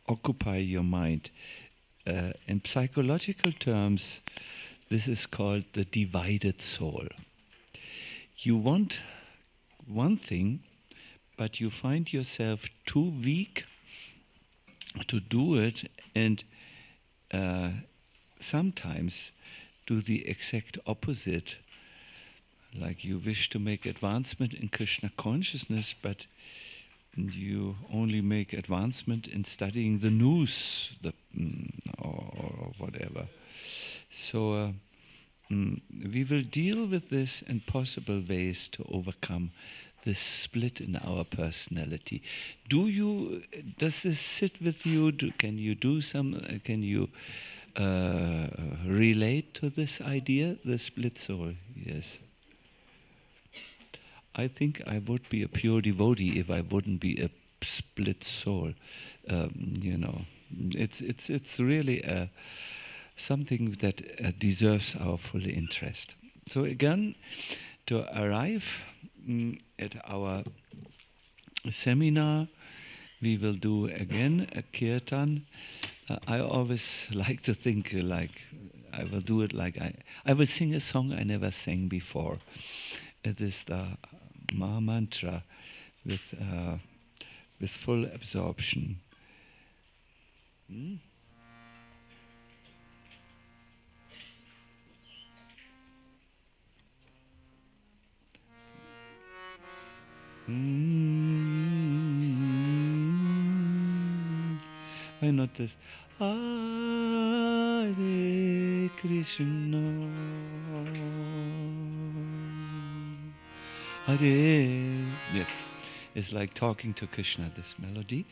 occupy your mind. In psychological terms, this is called the divided soul. You want one thing, but you find yourself too weak to do it, and sometimes do the exact opposite. Like you wish to make advancement in Krishna consciousness, but you only make advancement in studying the news, or whatever. So we will deal with this in possible ways to overcome this split in our personality. Does this sit with you? Can you do some? Can you relate to this idea, the split soul? Yes. I think I would be a pure devotee if I wouldn't be a split soul. It's really something that deserves our full interest. So again, to arrive at our seminar, we will do again a kirtan. I always like to think like I will do it like I will sing a song I never sang before. It is the Maha Mantra with full absorption. Why not this? Hare Krishna, Hare. Yes, it's like talking to Krishna, this melody.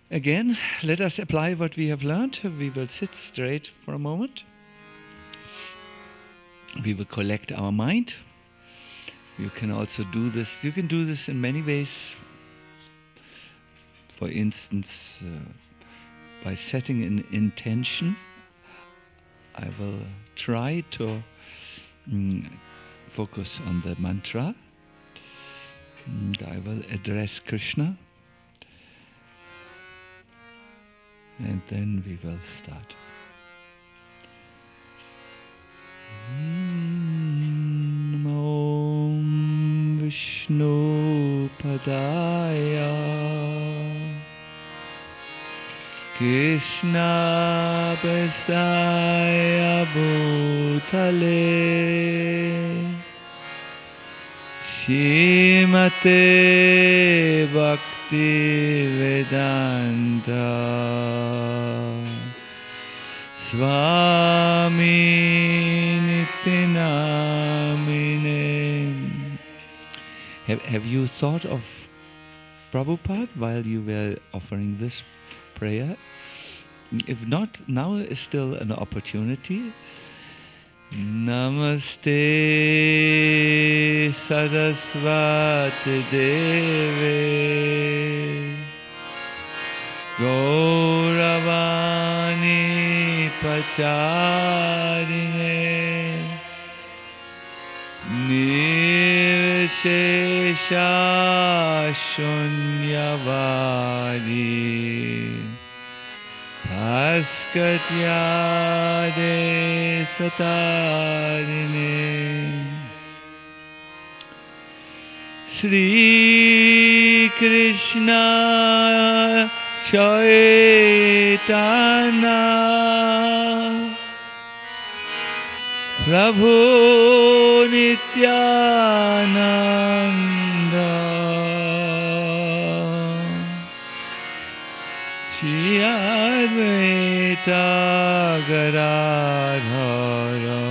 Again, let us apply what we have learned. We will sit straight for a moment. We will collect our mind. You can also do this. You can do this in many ways. For instance, by setting an intention. I will try to focus on the mantra. And I will address Krishna. And then we will start. Om Vishnu Padaya Krishna Pastaya Bhutale Shrimate Bhakti Vedanta Swami Nityanamine. Have you thought of Prabhupada while you were offering this prayer? If not, now is still an opportunity. Namaste Saraswati Deve Gauravani Pacharine Nirvishesha Shunyavadi Bhaskatyade Satarine Shri Krishna Chaitanya Prabhu Nityananda Shri Advaita Gadadhara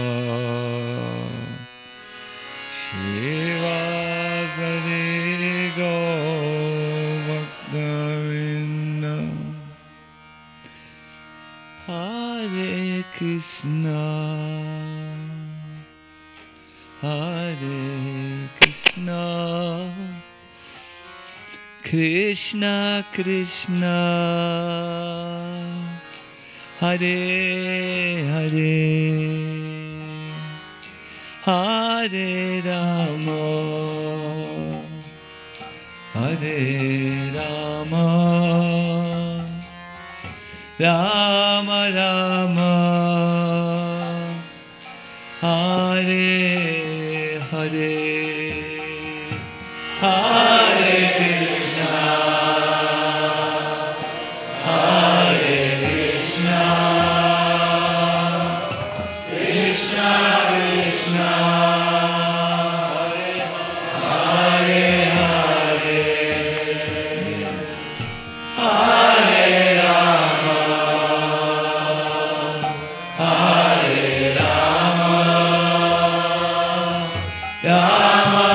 Shivasari Govaktavinda Hare Krishna Hare Krishna Krishna Krishna Hare Hare Hare Rama Hare Rama Rama Rama, Hare Hare, Hare Krishna, Hare Krishna, Krishna Krishna, Hare Hare, yes. Hare Rama, Hare Rama, Rama Rama,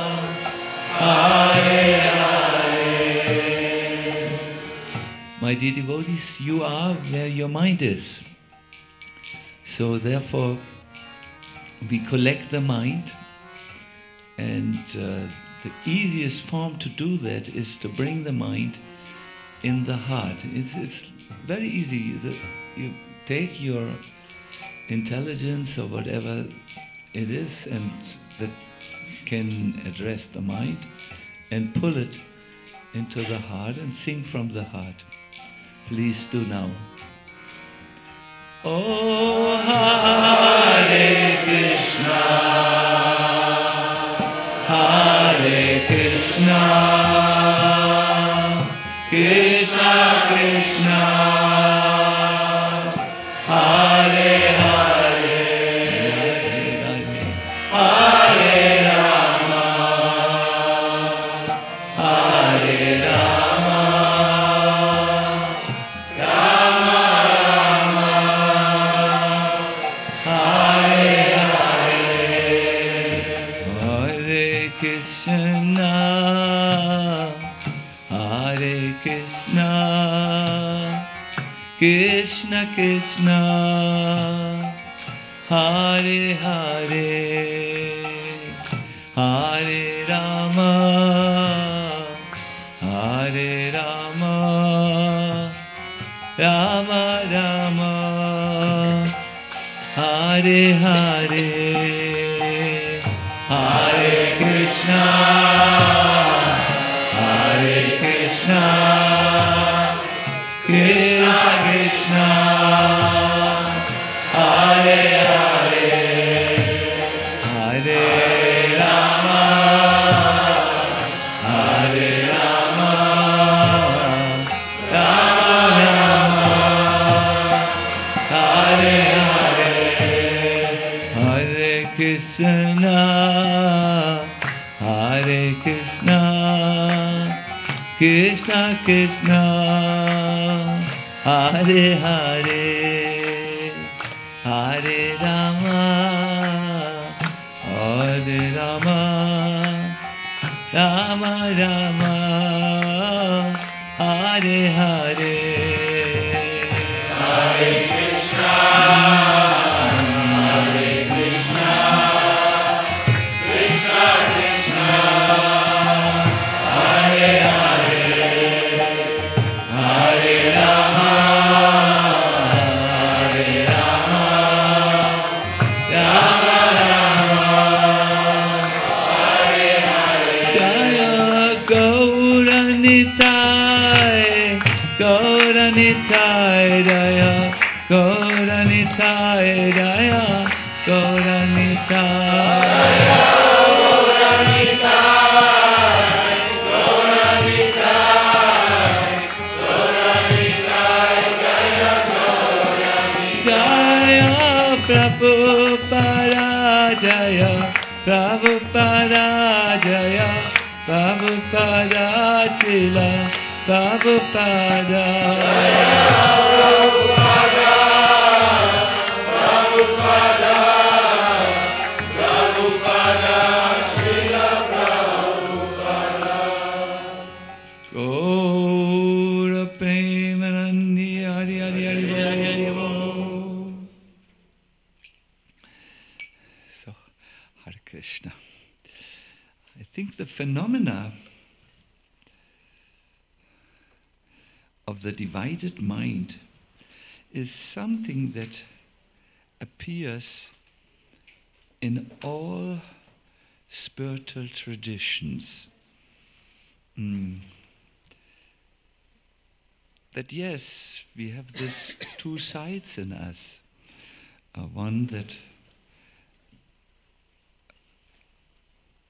Hare Hare. My dear devotees, you are where your mind is. So therefore, we collect the mind, and the easiest form to do that is to bring the mind in the heart. It's very easy. You take your intelligence or whatever it is, and that can address the mind, and pull it into the heart and sing from the heart. Please do now. Oh, Hare Krishna, Hare Krishna, Krishna Krishna, Hare Hare, Hare Rama, Hare Rama, Rama Rama, Hare Hare, Hare Krishna, Hare Krishna, Krishna Krishna, Hare Hare, Hare Rama, Hare Rama, Rama Rama, Hare Hare, Hare Krishna, Hare Krishna, Krishna Krishna, Hare Hare, Hare Rama, Hare Rama, Rama Rama, Hare Hare, Hare Krishna, Hare Krishna, Krishna Krishna, Hare Hare, Hare Rama, Hare Rama, Rama Rama, Hare Hare, Hare Krishna, Hare Krishna, Krishna Krishna, Hare Hare, Hare Rama, Hare Rama, Rama Gauranitai Raya, Gauranitai Raya, Gauranitai Jaya Prabhupada Jaya, Prabhupada Jaya, Prabhupada Chila, Prabhupada, Prabhupada, Prabhupada, Prabhupada, Srila Prabhupada. Gaura Premanandi Hari Hari Hari Hari Bol. So, Hare Krishna. I think the phenomena of the divided mind is something that appears in all spiritual traditions. that yes, we have these two sides in us. One that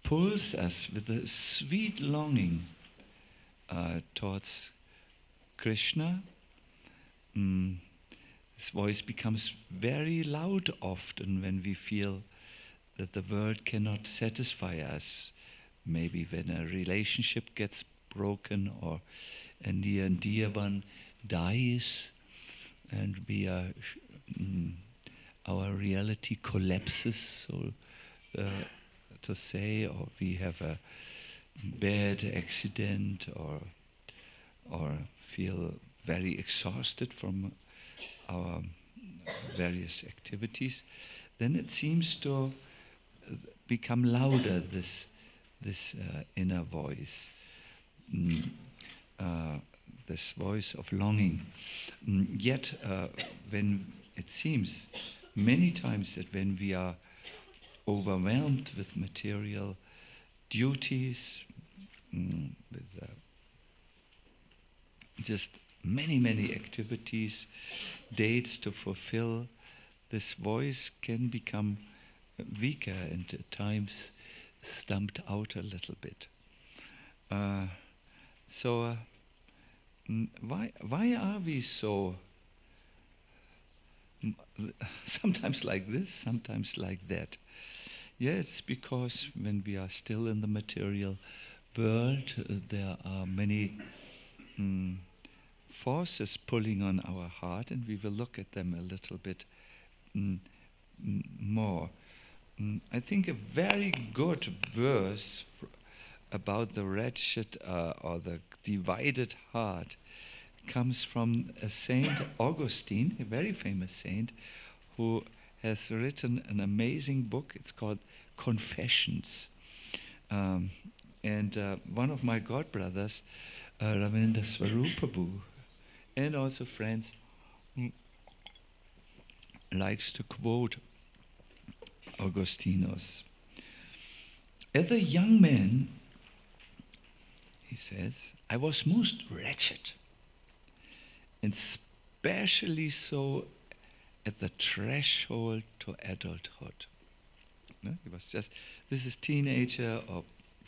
pulls us with a sweet longing towards Krishna. This voice becomes very loud often when we feel that the world cannot satisfy us. Maybe when a relationship gets broken or a near and dear one dies and we are, our reality collapses, so to say, or we have a bad accident or feel very exhausted from our various activities, then it seems to become louder, this inner voice, this voice of longing. Yet, when it seems many times that when we are overwhelmed with material duties, with just many activities, dates to fulfill, this voice can become weaker and at times stumped out a little bit. So why are we so sometimes like this, sometimes like that? Yeah, it's because when we are still in the material world, there are many forces pulling on our heart, and we will look at them a little bit more. I think a very good verse about the wretched or the divided heart comes from a Saint Augustine, a very famous saint, who has written an amazing book. It's called Confessions. And one of my godbrothers, Ravinda Swarupabu, and also friends, likes to quote Augustinus. As a young man, he says, I was most wretched, and especially so at the threshold to adulthood. No? He was just, this is teenager or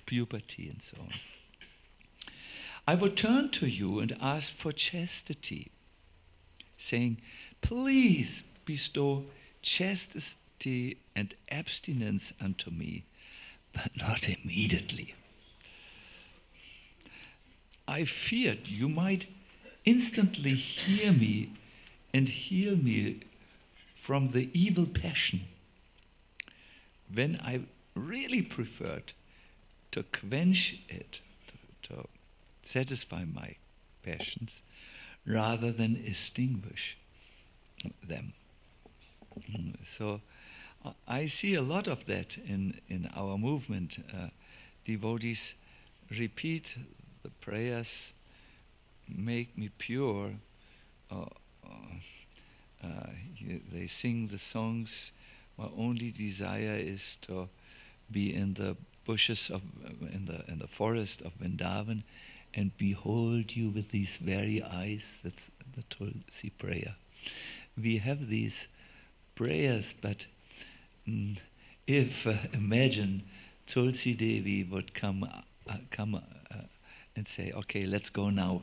puberty and so on. I would turn to you and ask for chastity, saying, please bestow chastity and abstinence unto me, but not immediately. I feared you might instantly hear me and heal me from the evil passion, when I really preferred to quench it, to satisfy my passions, rather than extinguish them. So I see a lot of that in our movement. Devotees repeat the prayers, make me pure. They sing the songs. My only desire is to be in the bushes of, in the forest of Vrindavan, and behold you with these very eyes. That's the Tulsi prayer. We have these prayers, but if imagine Tulsi Devi would come and say, okay, let's go now.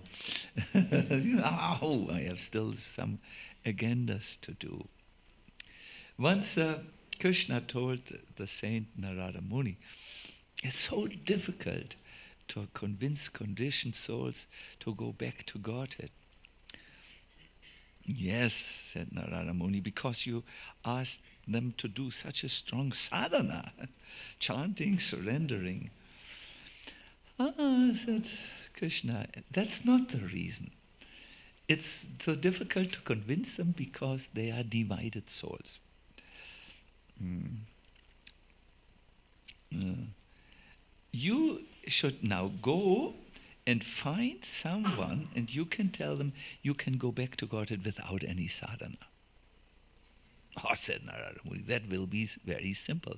Oh, I have still some agendas to do. Once Krishna told the saint Narada Muni, it's so difficult to convince conditioned souls to go back to Godhead. Yes, said Narada Muni, because you asked them to do such a strong sadhana, chanting, surrendering. Said Krishna, that's not the reason. It's so difficult to convince them because they are divided souls. You should now go and find someone, and you can tell them you can go back to Godhead without any sadhana. Oh, said Narada Muni, that will be very simple.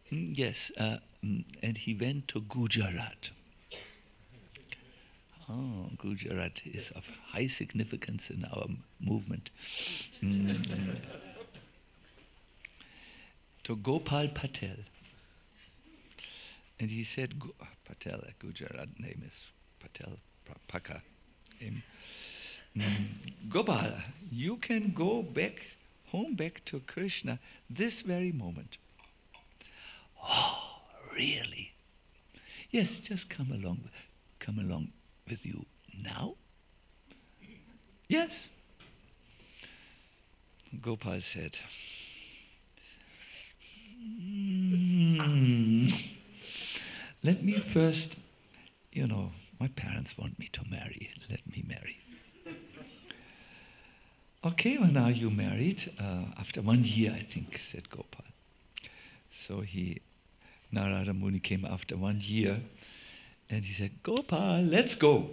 Yes, and he went to Gujarat. Oh, Gujarat is of high significance in our movement. To Gopal Patel. And he said, Patel, a Gujarat name is Patel, Paka. Gopal, you can go back to Krishna this very moment. Oh, really? Yes, just come along with you now? Yes. Gopal said, let me first, my parents want me to marry. Let me marry. Okay, well now you married. After 1 year, I think, said Gopal. So Narada Muni came after 1 year, and he said, Gopal, let's go.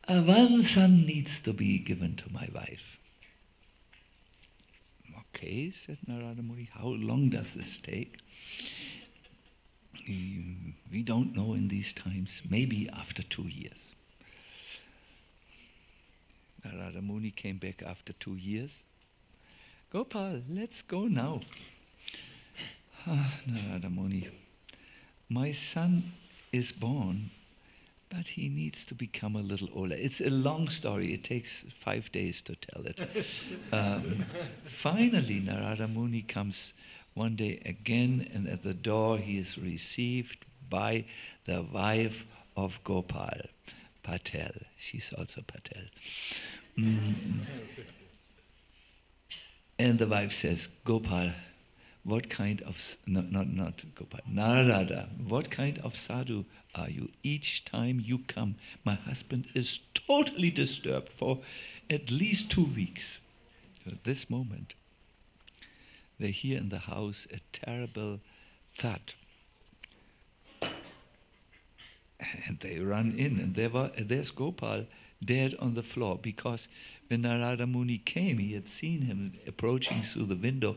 One son needs to be given to my wife. Okay, said Narada Muni, how long does this take? We don't know in these times, maybe after 2 years. Narada Muni came back after 2 years. Gopal, let's go now. Narada Muni, my son is born, but he needs to become a little older. It's a long story. It takes 5 days to tell it. Finally, Narada Muni comes one day again, and at the door he is received by the wife of Gopal, Patel. She's also Patel. And the wife says, Gopal, what kind of, not Gopal, Narada, what kind of sadhu are you? Each time you come, my husband is totally disturbed for at least 2 weeks. So at this moment, they hear in the house a terrible thud. And they run in, and there's Gopal dead on the floor, because when Narada Muni came, he had seen him approaching through the window.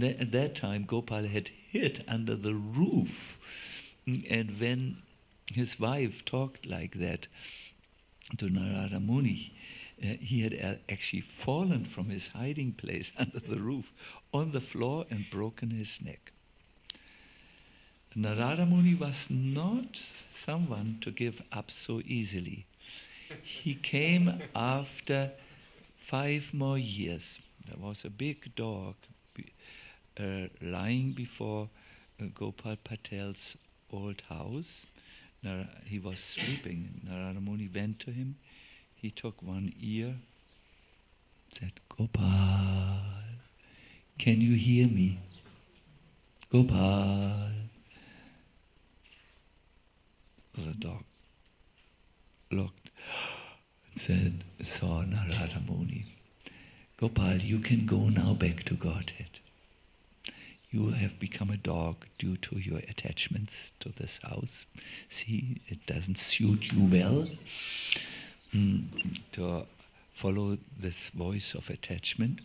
At that time, Gopal had hid under the roof. And when his wife talked like that to Narada Muni, he had actually fallen from his hiding place under the roof on the floor and broken his neck. Narada Muni was not someone to give up so easily. He came after 5 more years. There was a big dog lying before Gopal Patel's old house. He was sleeping. Narada Muni went to him. He took one ear, said, Gopal, can you hear me? Gopal. The dog looked and saw Narada Muni. Gopal, you can go now back to Godhead. You have become a dog due to your attachments to this house. See, it doesn't suit you well to follow this voice of attachment.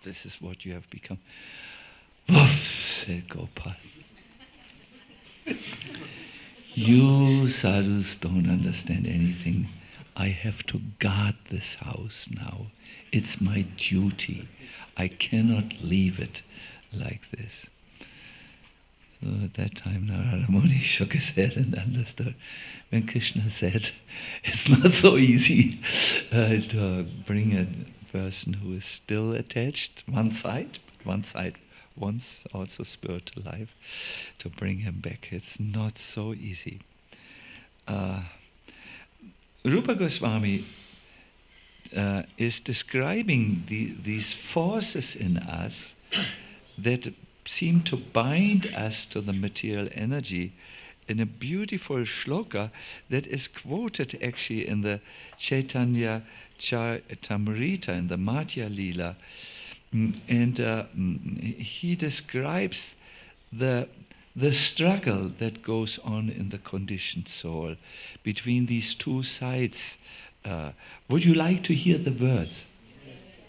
This is what you have become. Woof, said Gopal. You sadhus don't understand anything. I have to guard this house now. It's my duty. I cannot leave it like this. So at that time, Narada Muni shook his head and understood. When Krishna said, it's not so easy to bring a person who is still attached, one side wants also spiritual life, to bring him back. It's not so easy. Rupa Goswami is describing these forces in us that seem to bind us to the material energy in a beautiful shloka that is quoted actually in the Chaitanya Charitamrita, in the Madhya Lila. And he describes the struggle that goes on in the conditioned soul between these two sides. Would you like to hear the words? Yes.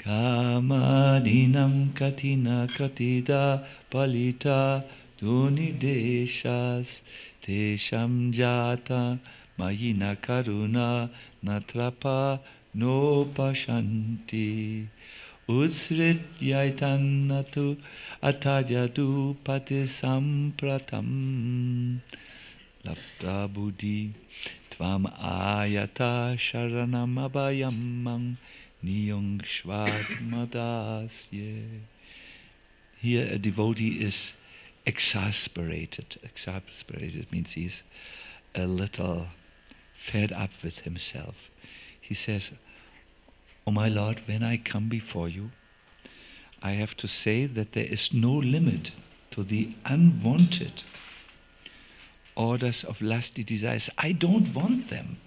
Kamadinam katina katida palita dunideshas tesham jata mayina karuna natrapa no pashanti utsrit yaitannatu atajadu patisampratam lapta buddhi tvam ayata sharanam abhayamang niyong shvatmadasye. Here a devotee is exasperated. Exasperated means he's a little fed up with himself. He says, "Oh my Lord, when I come before you, I have to say that there is no limit to the unwanted orders of lusty desires. I don't want them,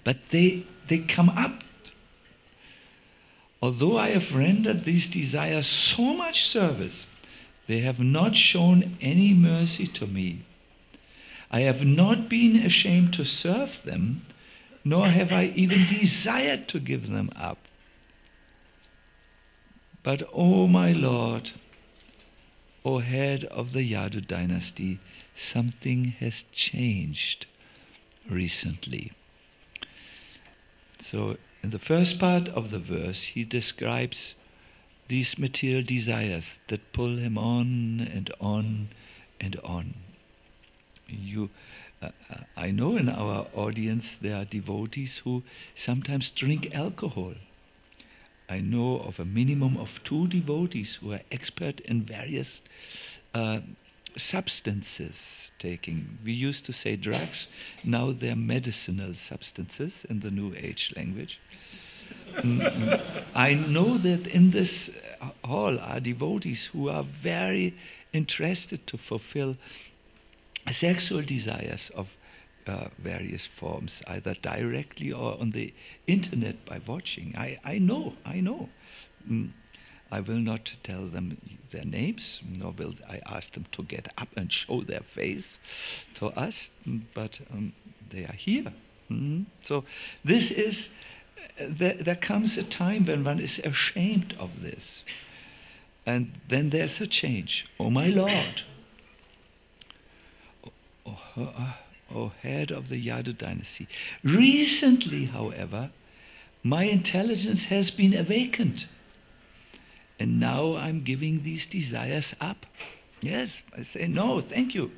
but they come up. Although I have rendered these desires so much service, they have not shown any mercy to me. I have not been ashamed to serve them, nor have I even desired to give them up. But, O my Lord, O head of the Yadu dynasty, something has changed recently." So, in the first part of the verse, he describes these material desires that pull him on and on and on. I know in our audience there are devotees who sometimes drink alcohol. I know of a minimum of 2 devotees who are expert in various substances taking. We used to say drugs, now they're medicinal substances in the New Age language. I know that in this hall are devotees who are very interested to fulfill sexual desires of various forms, either directly or on the internet by watching. I know. I will not tell them their names, nor will I ask them to get up and show their face to us, but they are here. So this is, there comes a time when one is ashamed of this. And then there's a change. Oh my Lord, O head of the Yadu dynasty. Recently, however, my intelligence has been awakened. And now I'm giving these desires up. Yes, I say, no, thank you.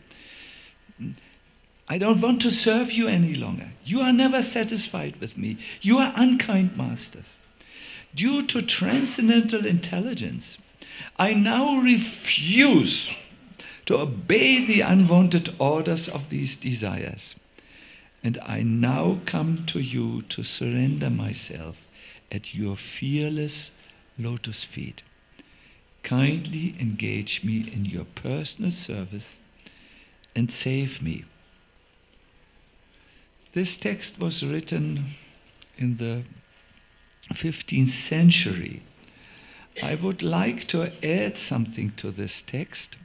I don't want to serve you any longer. You are never satisfied with me. You are unkind masters. Due to transcendental intelligence, I now refuse to obey the unwanted orders of these desires. And I now come to you to surrender myself at your fearless lotus feet. Kindly engage me in your personal service and save me. This text was written in the 15th century. I would like to add something to this text,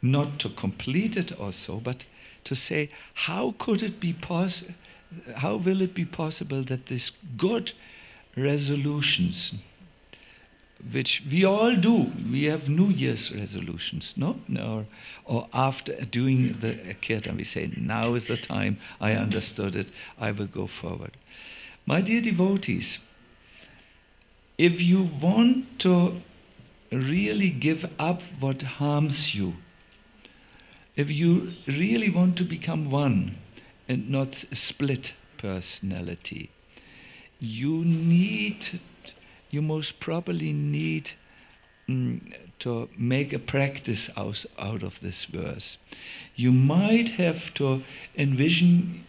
not to complete it or so, but to say, how will it be possible that these good resolutions, which we all do, we have New Year's resolutions, no? Or after doing the kirtan, we say, now is the time, I understood it, I will go forward. My dear devotees, if you want to really give up what harms you, if you really want to become one and not split personality, you most probably need to make a practice out of this verse. You might have to envision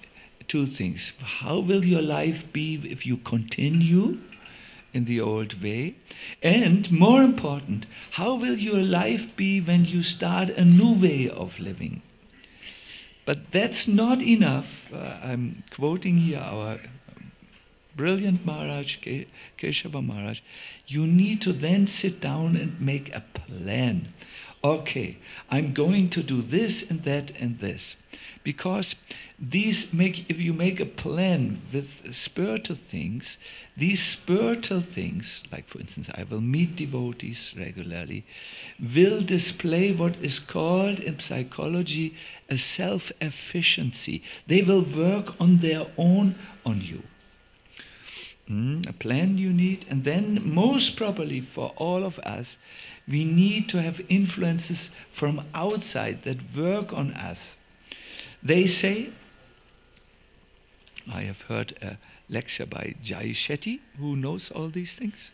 2 things. How will your life be if you continue in the old way? And more important, how will your life be when you start a new way of living? But that's not enough. I'm quoting here our brilliant Maharaj, Keshava Maharaj. You need to then sit down and make a plan. okay, I'm going to do this and that and this. Because if you make a plan with spiritual things, these spiritual things, like for instance, I will meet devotees regularly, will display what is called in psychology a self-efficiency. They will work on their own on you. A plan you need, and then most probably for all of us, we need to have influences from outside that work on us. They say, I have heard a lecture by Jai Shetty, who knows all these things.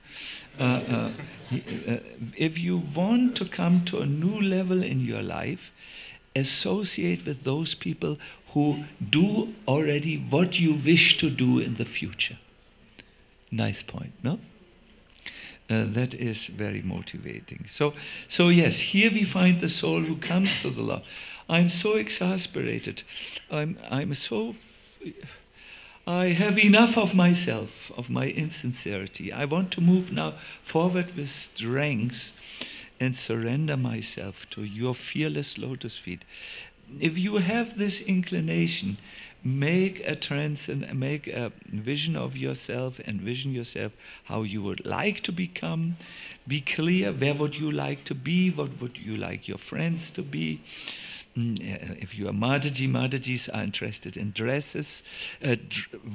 If you want to come to a new level in your life, associate with those people who do already what you wish to do in the future. Nice point, no? That is very motivating. So yes, here we find the soul who comes to the Lord. I'm so exasperated. I have enough of myself, of my insincerity. I want to move now forward with strength and surrender myself to your fearless lotus feet. If you have this inclination, make a vision of yourself, envision yourself how you would like to become. Be clear, where would you like to be? What would you like your friends to be? If you are Madhajis are interested in dresses.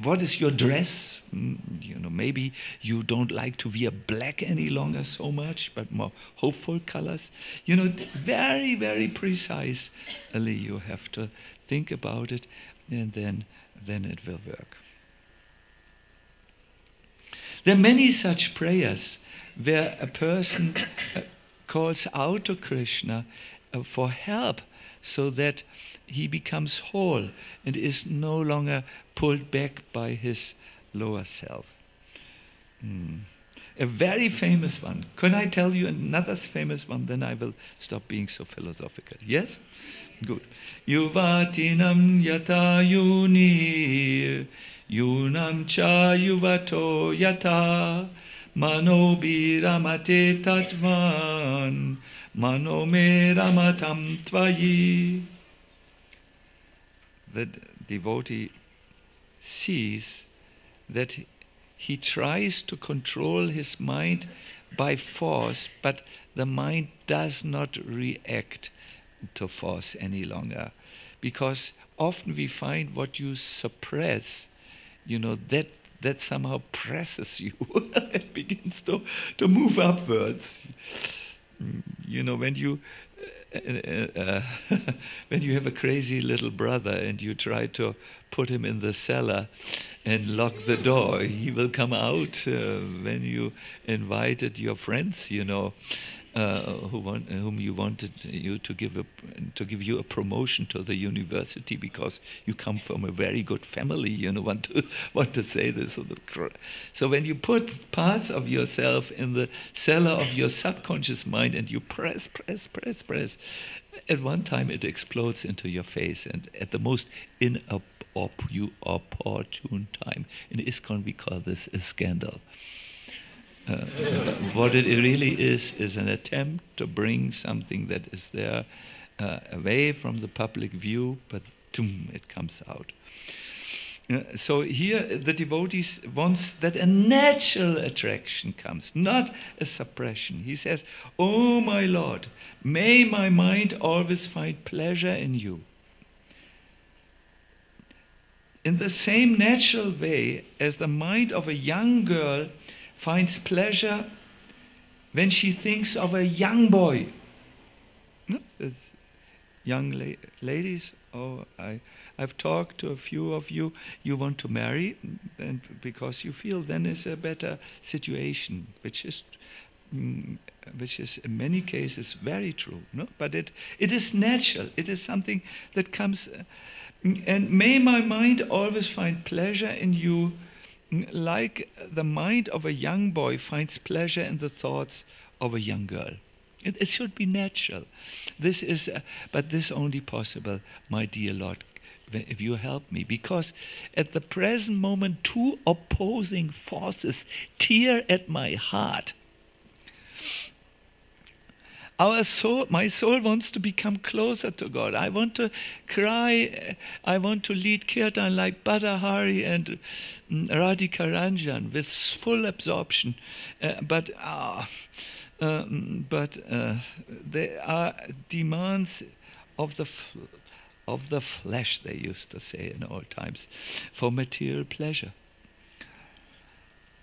What is your dress? Maybe you don't like to wear black any longer so much, but more hopeful colors. Very, very precisely you have to think about it, and then it will work. There are many such prayers where a person calls out to Krishna for help, so that he becomes whole and is no longer pulled back by his lower self. A very famous one. Can I tell you another famous one? Then I will stop being so philosophical. Yes? Good. Yuvatinam yata yuni, yunam cha yuvato yata, mano biramate tatvan, mano me ramatam tvayi. The devotee sees that he tries to control his mind by force, but the mind does not react to force any longer. Because often we find what you suppress, that somehow presses you. It begins to move upwards. When you have a crazy little brother and you try to put him in the cellar and lock the door, he will come out when you invited your friends, whom you wanted to give you a promotion to the university because you come from a very good family, want to say this. So when you put parts of yourself in the cellar of your subconscious mind and you press, at one time it explodes into your face, and at the most inopportune time. In ISKCON we call this a scandal. What it really is an attempt to bring something that is there away from the public view, but it comes out. So here the devotees wants that a natural attraction comes, not a suppression. He says, "Oh my Lord, may my mind always find pleasure in you." In the same natural way as the mind of a young girl finds pleasure when she thinks of a young boy. Young ladies, I've talked to a few of you, you want to marry, and because you feel then is a better situation, which is in many cases very true. No? But it is natural, it is something that comes, and may my mind always find pleasure in you, like the mind of a young boy finds pleasure in the thoughts of a young girl. It should be natural. But this only possible, my dear Lord, if you help me. Because at the present moment, two opposing forces tear at my heart. my soul wants to become closer to God. I want to cry. I want to lead Kiental like Badahari and Radhika Ranjan with full absorption. But there are demands of the flesh, they used to say in old times, for material pleasure.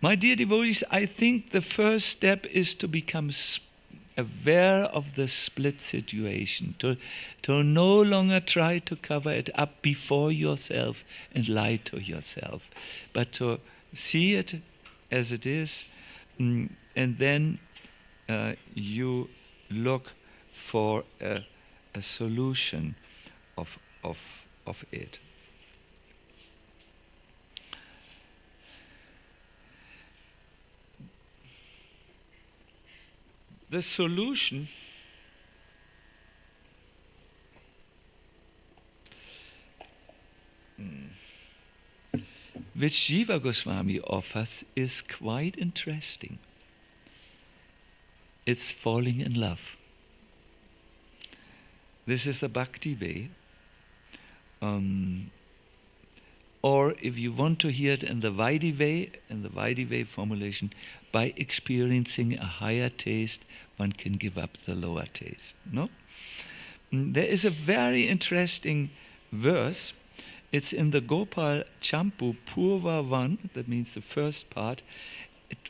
My dear devotees, I think the first step is to become aware of the split situation, to no longer try to cover it up before yourself and lie to yourself, but to see it as it is, and then you look for a solution of it. The solution which Jiva Goswami offers is quite interesting. It's falling in love. This is the Bhakti way. Or if you want to hear it in the Vaidhi way formulation, by experiencing a higher taste, one can give up the lower taste. No? There is a very interesting verse. It's in the Gopal Champu Purva 1, that means the first part,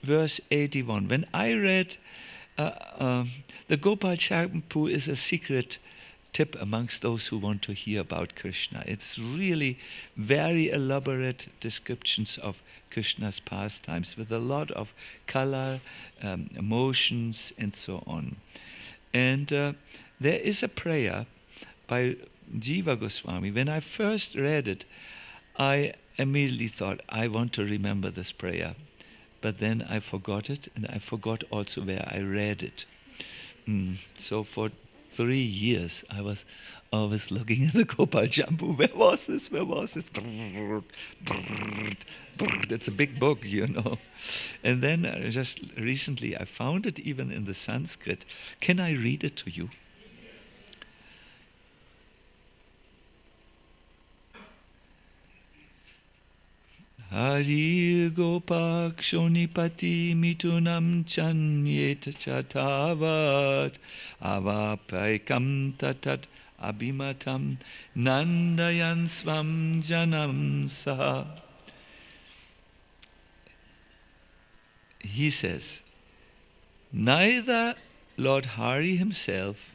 verse 81. When I read, the Gopal Champu is a secret tip amongst those who want to hear about Krishna. It's really very elaborate descriptions of Krishna's pastimes with a lot of color, emotions, and so on. And there is a prayer by Jiva Goswami. When I first read it, I immediately thought, I want to remember this prayer. But then I forgot it, and I forgot also where I read it. So for 3 years, I was always looking at the Gopal Champu. Where was this? Where was this? It's a big book, you know. And then just recently, I found it even in the Sanskrit. Can I read it to you? Hari Gopak Shonipati Mitunam Chanyet Chatavat Avapaikam Tatat Abhimatam Nandayan Svam Janam Saha. He says, neither Lord Hari himself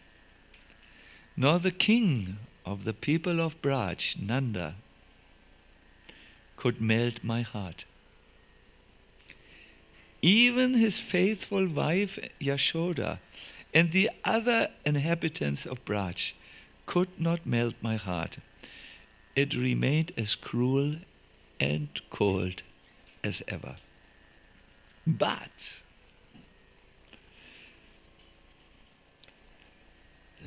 nor the king of the people of Braj, Nanda, could melt my heart. Even his faithful wife Yashoda and the other inhabitants of Braj could not melt my heart. It remained as cruel and cold as ever. But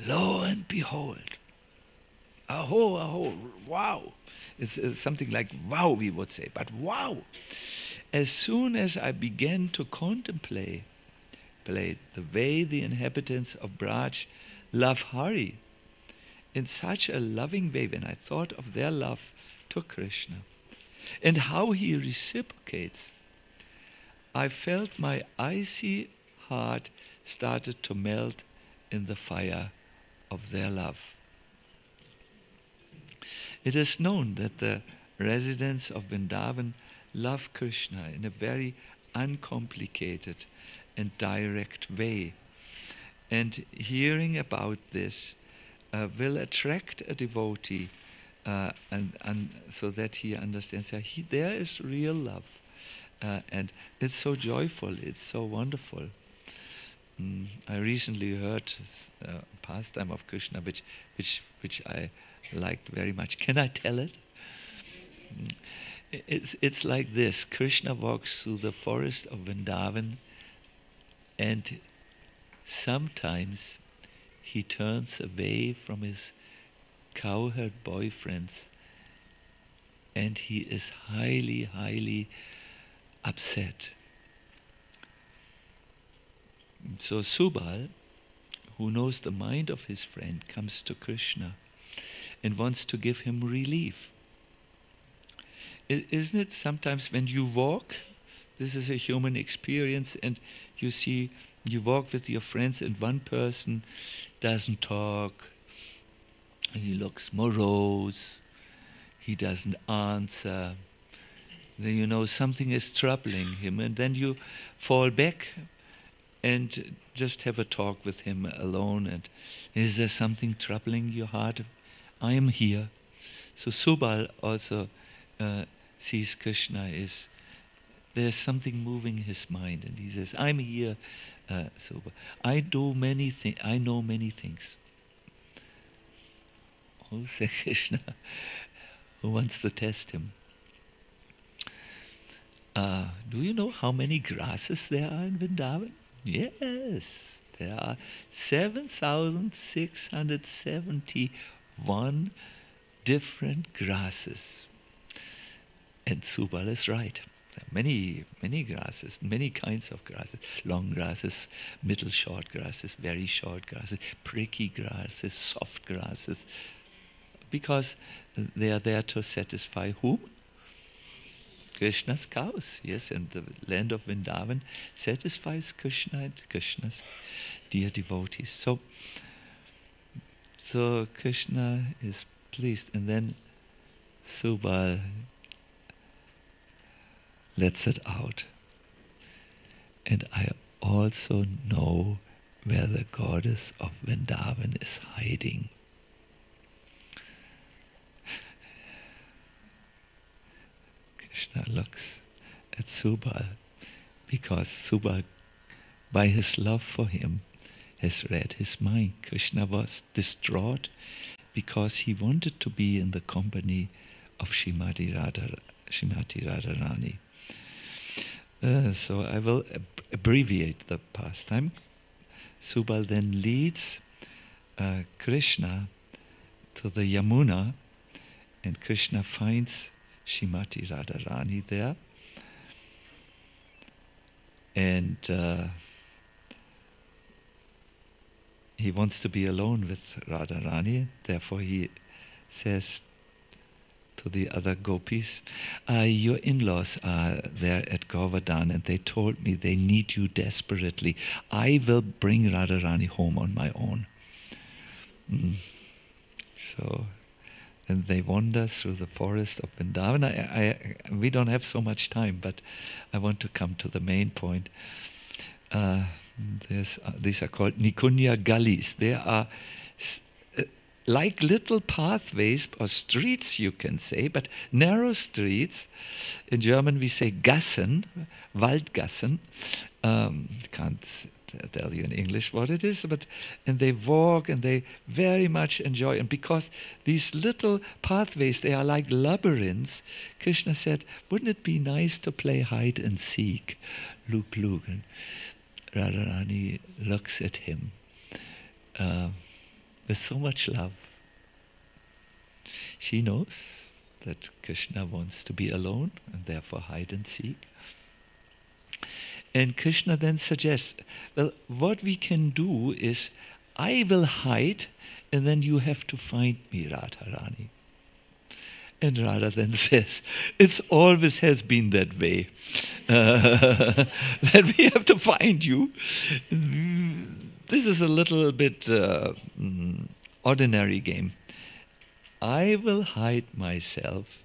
lo and behold, aho, aho, wow. It's something like wow, we would say, but wow. As soon as I began to contemplate the way the inhabitants of Braj love Hari, in such a loving way, when I thought of their love to Krishna, and how he reciprocates, I felt my icy heart started to melt in the fire of their love. It is known that the residents of Vrindavan love Krishna in a very uncomplicated and direct way. And hearing about this will attract a devotee and so that he understands that there is real love. And it's so joyful, it's so wonderful. I recently heard a pastime of Krishna which I liked very much. Can I tell it? It's like this. Krishna walks through the forest of Vrindavan, and sometimes he turns away from his cowherd boyfriends, and he is highly, highly upset. So Subal, who knows the mind of his friend, comes to Krishna and wants to give him relief. Isn't it sometimes when you walk, this is a human experience, and you see, you walk with your friends and one person doesn't talk, he looks morose, he doesn't answer, then you know something is troubling him, and then you fall back and just have a talk with him alone. And is there something troubling your heart? I am here. So Subal also sees Krishna is, there's something moving his mind, and he says, I'm here, Subal. I know many things. Oh, says Krishna, who wants to test him? Do you know how many grasses there are in Vrindavan? Yes, there are 7,671 different grasses. And Subal is right. There are many grasses, many kinds of grasses. Long grasses, middle short grasses, very short grasses, pricky grasses, soft grasses. Because they are there to satisfy whom? Krishna's cows, yes, and the land of Vrindavan satisfies Krishna and Krishna's dear devotees. So Krishna is pleased, and then Subal lets it out. And I also know where the goddess of Vrindavan is hiding. Krishna looks at Subal because Subal, by his love for him, has read his mind. Krishna was distraught because he wanted to be in the company of Srimati Radharani. So I will abbreviate the pastime. Subal then leads Krishna to the Yamuna, and Krishna finds Srimati Radharani there, and he wants to be alone with Radharani. Therefore he says to the other gopis, your in-laws are there at Govardhan, and they told me they need you desperately. I will bring Radharani home on my own. So and they wander through the forest of Vrindavan. We don't have so much time, but I want to come to the main point. These are called Nikunya gullies. They are like little pathways or streets, you can say, but narrow streets. In German we say Gassen, Waldgassen. Can't tell you in English what it is, and they walk and they very much enjoy. And because these little pathways, they are like labyrinths, Krishna said, wouldn't it be nice to play hide and seek? Look, look. And Radharani looks at him with so much love. She knows that Krishna wants to be alone and therefore hide and seek. And Krishna then suggests, well, what we can do is, I will hide, and then you have to find me, Radharani. And Radha then says, it always has been that way, that we have to find you. This is a little bit ordinary game. I will hide myself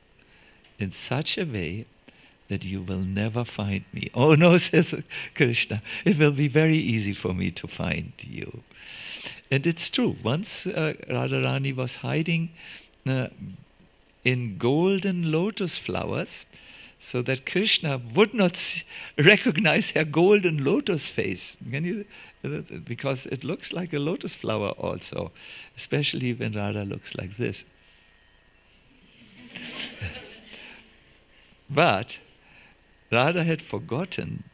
in such a way that you will never find me. Oh no, says Krishna, it will be very easy for me to find you. And it's true, once Radharani was hiding in golden lotus flowers, so that Krishna would not recognize her golden lotus face. Can you? Because it looks like a lotus flower also, especially when Radha looks like this. But Radha had forgotten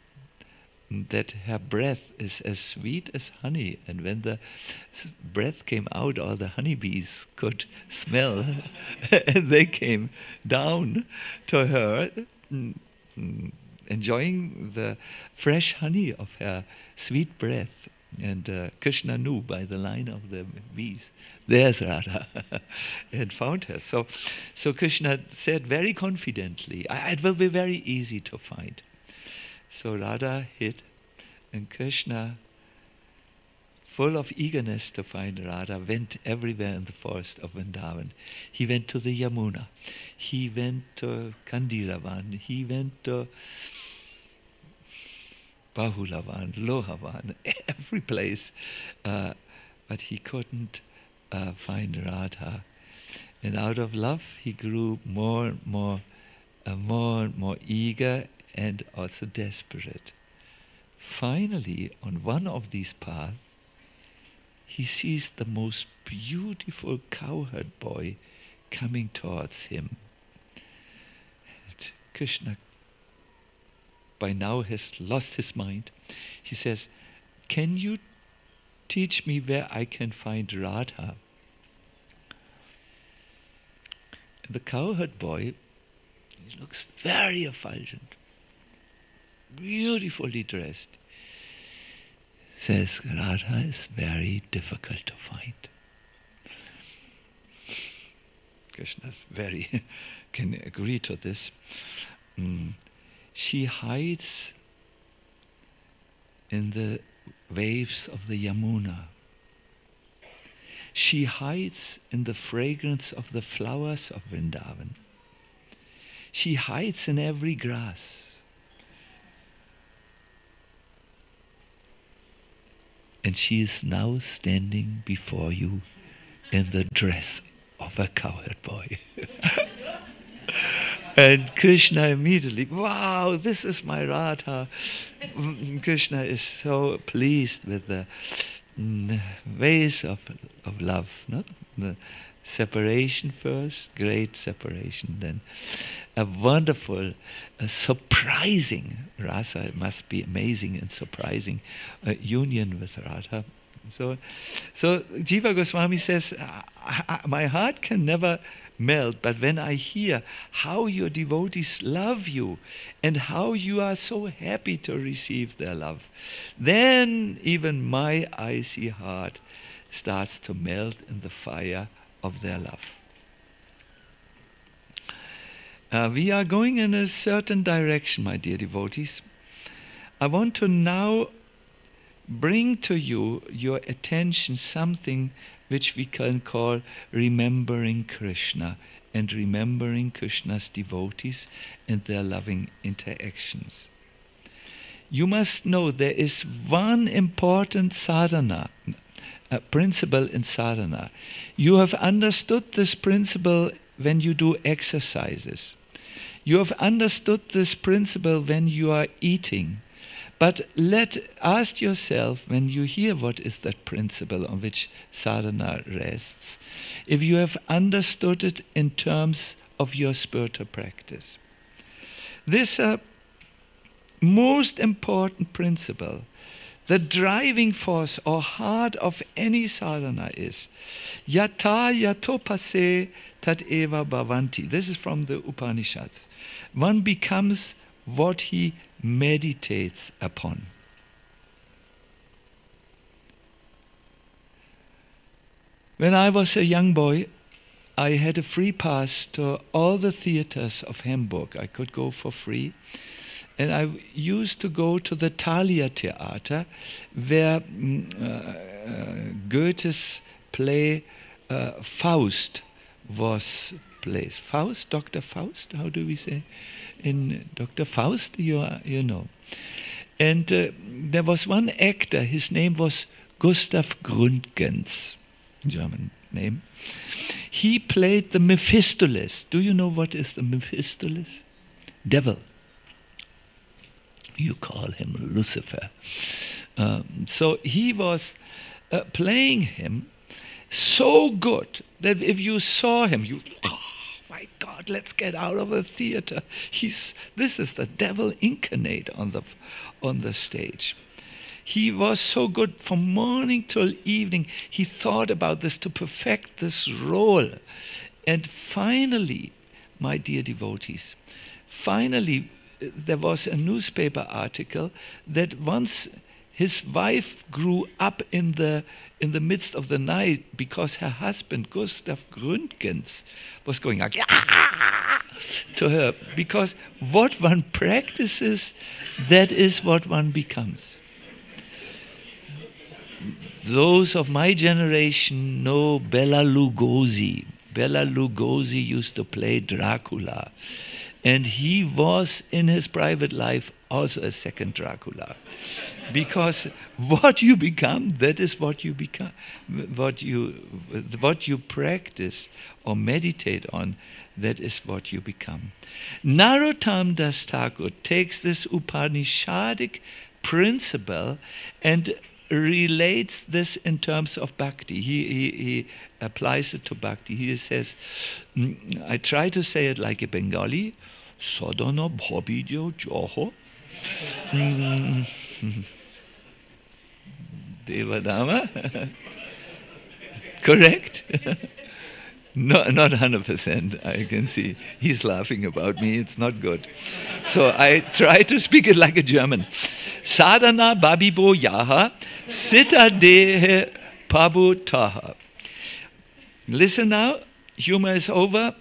that her breath is as sweet as honey, and when the breath came out, all the honeybees could smell, and they came down to her, enjoying the fresh honey of her sweet breath. And Krishna knew by the line of the bees, there's Radha, and found her. So Krishna said very confidently, it will be very easy to find. So Radha hid, and Krishna, full of eagerness to find Radha, went everywhere in the forest of Vrindavan. He went to the Yamuna, he went to Kandiravan, he went to Bahulavan, Lohavan, every place, but he couldn't find Radha. And out of love, he grew more and more eager and also desperate. Finally, on one of these paths, he sees the most beautiful cowherd boy coming towards him. And Krishna by now has lost his mind. He says, "Can you teach me where I can find Radha?" And the cowherd boy, he looks very effulgent, beautifully dressed, says, "Radha is very difficult to find." Krishna can agree to this. She hides in the waves of the Yamuna. She hides in the fragrance of the flowers of Vrindavan. She hides in every grass. And she is now standing before you in the dress of a cowherd boy. And Krishna immediately, wow, this is my Radha. Krishna is so pleased with the ways of love. No? The separation first, great separation, then a wonderful, surprising rasa. It must be amazing and surprising union with Radha. So Jiva Goswami says, my heart can never melt, but when I hear how your devotees love you and how you are so happy to receive their love, then even my icy heart starts to melt in the fire of their love. We are going in a certain direction, my dear devotees. I want to now bring to you your attention something which we can call remembering Krishna and remembering Krishna's devotees and their loving interactions. You must know there is one important sadhana, principle in sadhana. You have understood this principle when you do exercises. You have understood this principle when you are eating. But ask yourself, when you hear what is that principle on which sadhana rests, if you have understood it in terms of your spiritual practice. This most important principle, the driving force or heart of any sadhana is yata yatopase tat eva bhavanti. This is from the Upanishads. One becomes what he meditates upon. When I was a young boy, I had a free pass to all the theaters of Hamburg. I could go for free. And I used to go to the Thalia Theater, where Goethe's play Faust was placed. Faust, Dr. Faust, how do we say? In Dr. Faust, you know. And there was one actor, his name was Gustav Gründgens, German name. He played the Mephistopheles. Do you know what is the Mephistopheles? Devil. You call him Lucifer. So he was playing him so good that if you saw him, you, oh my God, let's get out of the theater. This is the devil incarnate on the stage. He was so good from morning till evening. He thought about this to perfect this role. And finally, my dear devotees, finally, there was a newspaper article that once his wife grew up in the midst of the night because her husband, Gustav Gründgens, was going like to her. Because what one practices, that is what one becomes. Those of my generation know Bela Lugosi. Bela Lugosi used to play Dracula. And he was, in his private life, also a second Dracula. Because what you become, that is what you become. What you practice or meditate on, that is what you become. Narottam Das Thakur takes this Upanishadic principle and relates this in terms of bhakti. He applies it to bhakti. He says, I try to say it like a Bengali, Sadhana bhabidyo joho. Devadama. Correct? No, not 100%, I can see. He's laughing about me, it's not good. So I try to speak it like a German. Sadhana babibo yaha, sita dehe pabu taha. Listen now, humor is over,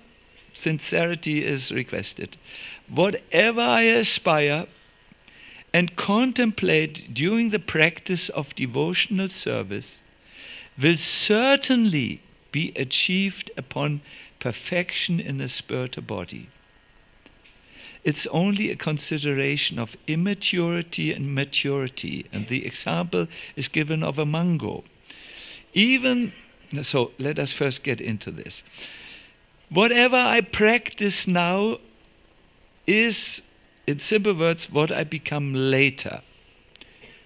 sincerity is requested. Whatever I aspire and contemplate during the practice of devotional service will certainly be achieved upon perfection in a spiritual body. It's only a consideration of immaturity and maturity, and the example is given of a mango. So let us first get into this. Whatever I practice now is, in simple words, what I become later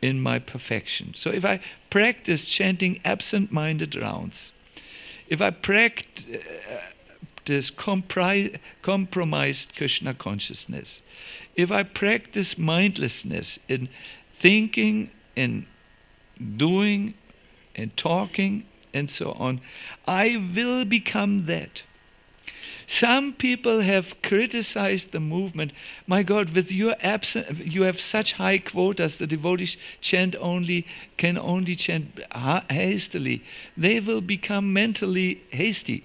in my perfection. So if I practice chanting absent-minded rounds, if I practice compromised Krishna consciousness, if I practice mindlessness in thinking, in doing, in talking, and so on, I will become that. Some people have criticized the movement. My God, with your absence, you have such high quotas. The devotees can only chant hastily. They will become mentally hasty.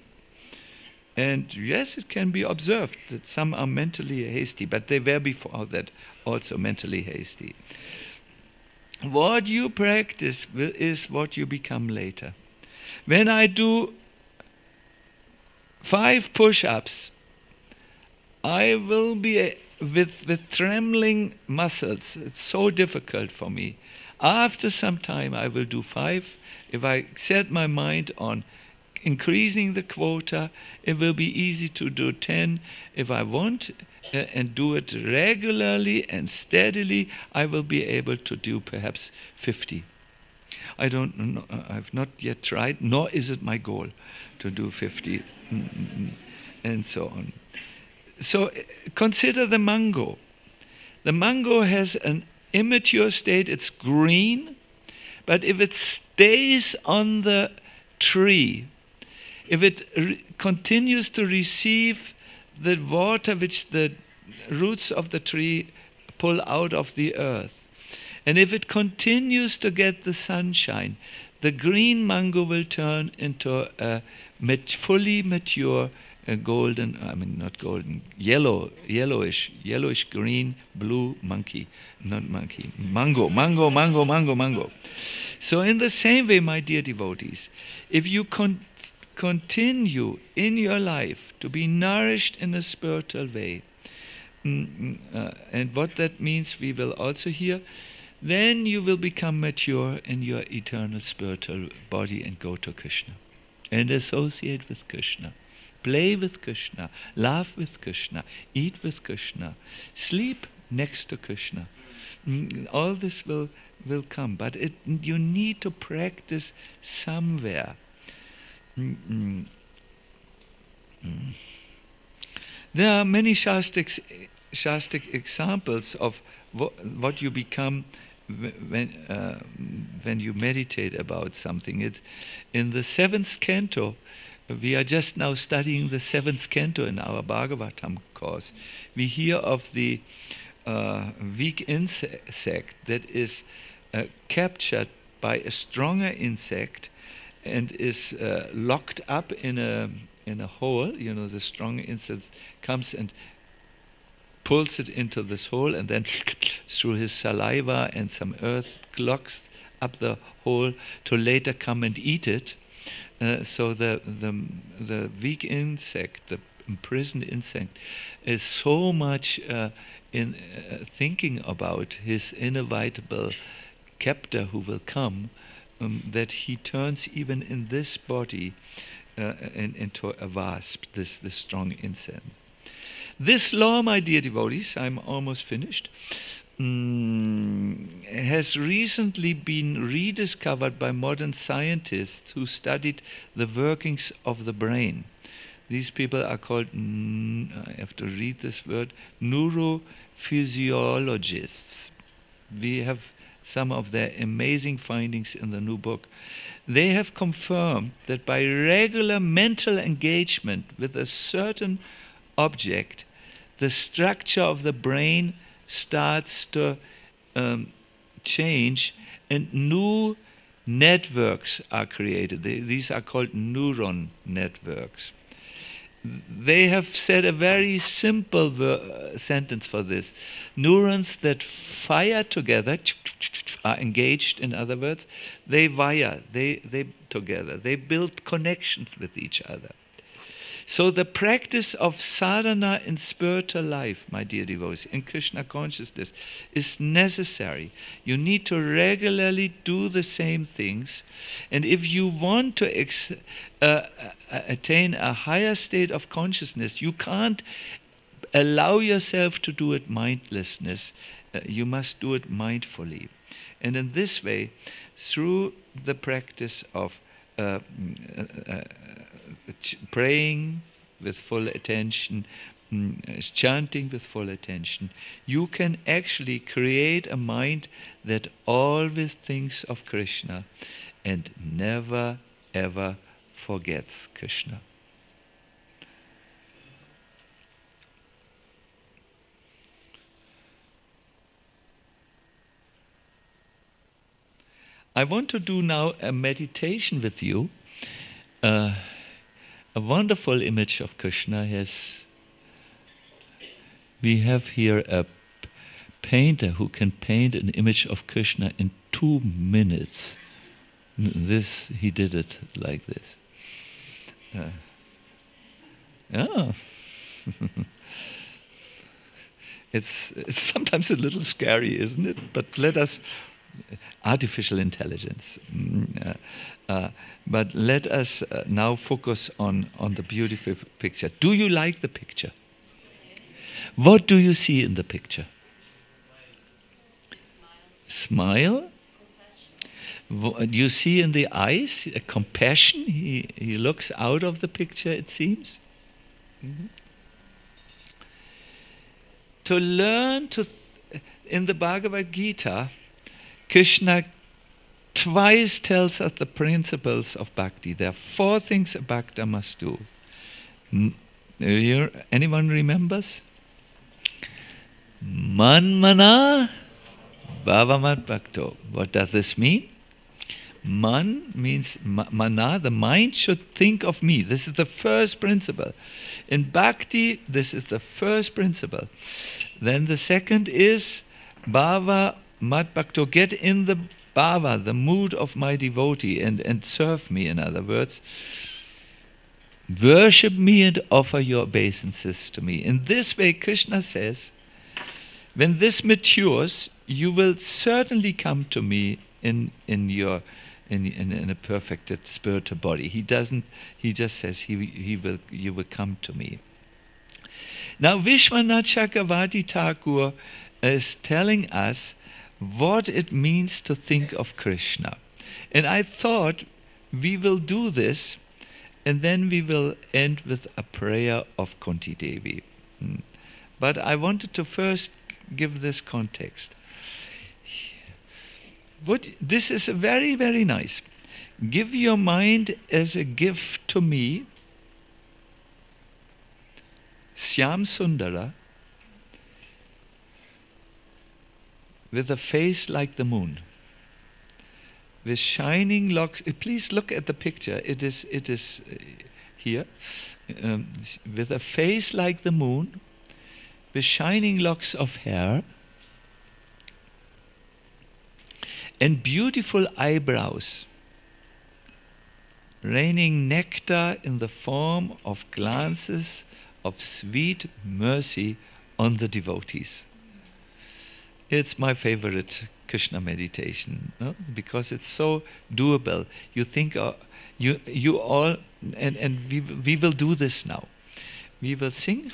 And yes, it can be observed that some are mentally hasty, but they were before that also mentally hasty. What you practice is what you become later. When I do 5 push-ups, I will be with trembling muscles. It's so difficult for me. After some time, I will do 5. If I set my mind on increasing the quota, it will be easy to do 10. If I want and do it regularly and steadily, I will be able to do perhaps 50. I don't know, I've not yet tried, nor is it my goal to do 50, and so on. So consider the mango. The mango has an immature state, it's green, but if it stays on the tree, if it continues to receive the water which the roots of the tree pull out of the earth, and if it continues to get the sunshine, the green mango will turn into a fully mature golden, not golden, yellowish green, blue mango. So in the same way, my dear devotees, if you continue in your life to be nourished in a spiritual way, and what that means we will also hear, then you will become mature in your eternal spiritual body and go to Krishna and associate with Krishna, play with Krishna, laugh with Krishna, eat with Krishna, sleep next to Krishna. All this will come, but you need to practice somewhere. There are many Shastic examples of what you become when you meditate about something. It's in the 7th canto. We are just now studying the 7th canto in our Bhagavatam course. We hear of the weak insect that is captured by a stronger insect and is locked up in a hole, the stronger insect comes and pulls it into this hole, and then through his saliva and some earth locks up the hole to later come and eat it. So the weak insect, the imprisoned insect, is so much in thinking about his inevitable captor who will come, that he turns even in this body into a wasp, this strong insect. This law, my dear devotees, I'm almost finished, has recently been rediscovered by modern scientists who studied the workings of the brain. These people are called, I have to read this word, neurophysiologists. We have some of their amazing findings in the new book. They have confirmed that by regular mental engagement with a certain object, the structure of the brain starts to change and new networks are created. These are called neuron networks. They have said a very simple sentence for this. Neurons that fire together, are engaged, in other words, they wire, they together, they build connections with each other. So the practice of sadhana in spiritual life, my dear devotees, in Krishna consciousness, is necessary. You need to regularly do the same things. And if you want to attain a higher state of consciousness, you can't allow yourself to do it mindlessness. You must do it mindfully. And in this way, through the practice of praying with full attention, chanting with full attention, you can actually create a mind that always thinks of Krishna and never ever forgets Krishna. I want to do now a meditation with you. A wonderful image of Krishna we have here a painter who can paint an image of Krishna in 2 minutes. He did it like this. It's sometimes a little scary, isn't it? But let us, artificial intelligence. But let us now focus on the beautiful picture. Do you like the picture? What do you see in the picture? Smile. You see in the eyes a compassion. He looks out of the picture, it seems. Mm-hmm. To learn in the Bhagavad Gita, Krishna twice tells us the principles of bhakti. There are 4 things a bhakta must do. Anyone remembers? Manmana bhavamat bhakto. What does this mean? Man means mana, the mind should think of me. This is the first principle. In bhakti, this is the first principle. Then the second is bhava mat bhakto. Get in the bhava, the mood of my devotee, and serve me, in other words. Worship me and offer your obeisances to me. In this way, Krishna says, when this matures, you will certainly come to me in a perfected spiritual body. He just says you will come to me. Now Vishwanath Chakravarti Thakur is telling us what it means to think of Krishna. And I thought we will do this, and then we will end with a prayer of Kunti Devi. But I wanted to first give this context. This is very, very nice. Give your mind as a gift to me, Syam Sundara, with a face like the moon. with shining locks. Please look at the picture. It is here, with a face like the moon, with shining locks of hair, and beautiful eyebrows, raining nectar in the form of glances of sweet mercy on the devotees. It's my favorite Krishna meditation, no? Because it's so doable. You think, you all, and we will do this now. We will sing.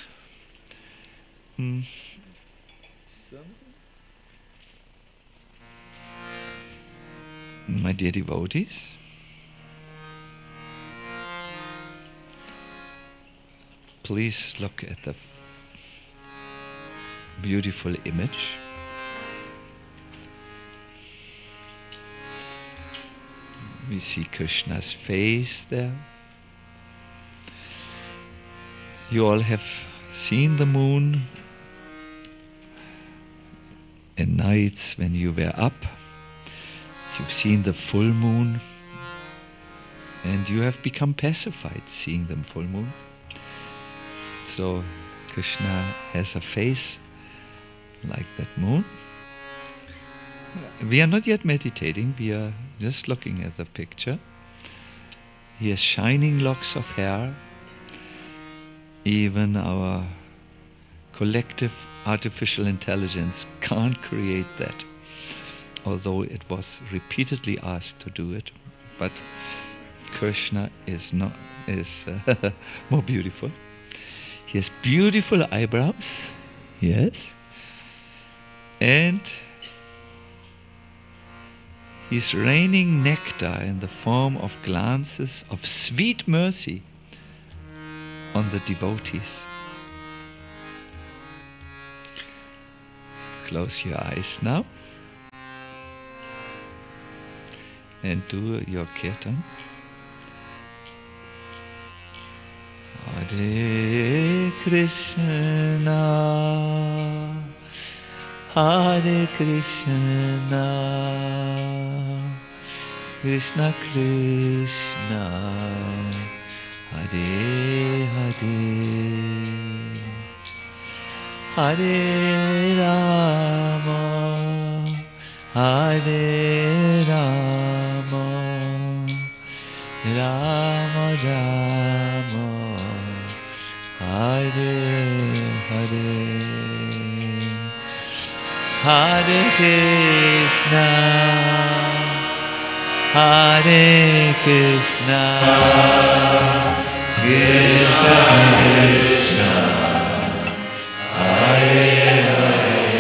My dear devotees, please look at the beautiful image. We see Krishna's face there. You all have seen the moon in nights when you were up. You've seen the full moon, and you have become pacified seeing the full moon. So Krishna has a face like that moon. We are not yet meditating, we are just looking at the picture. He has shining locks of hair. Even our collective artificial intelligence can't create that, although it was repeatedly asked to do it. But Krishna is more beautiful. He has beautiful eyebrows, yes, and he's raining nectar in the form of glances of sweet mercy on the devotees. Close your eyes now and do your kirtan. Hare Krishna, Hare Krishna, Krishna Krishna, Hare Hare, Hare Rama, Hare Rama, Rama Rama, Hare Hare, Hare Krishna, Hare Krishna, Krishna Krishna, Hare Hare,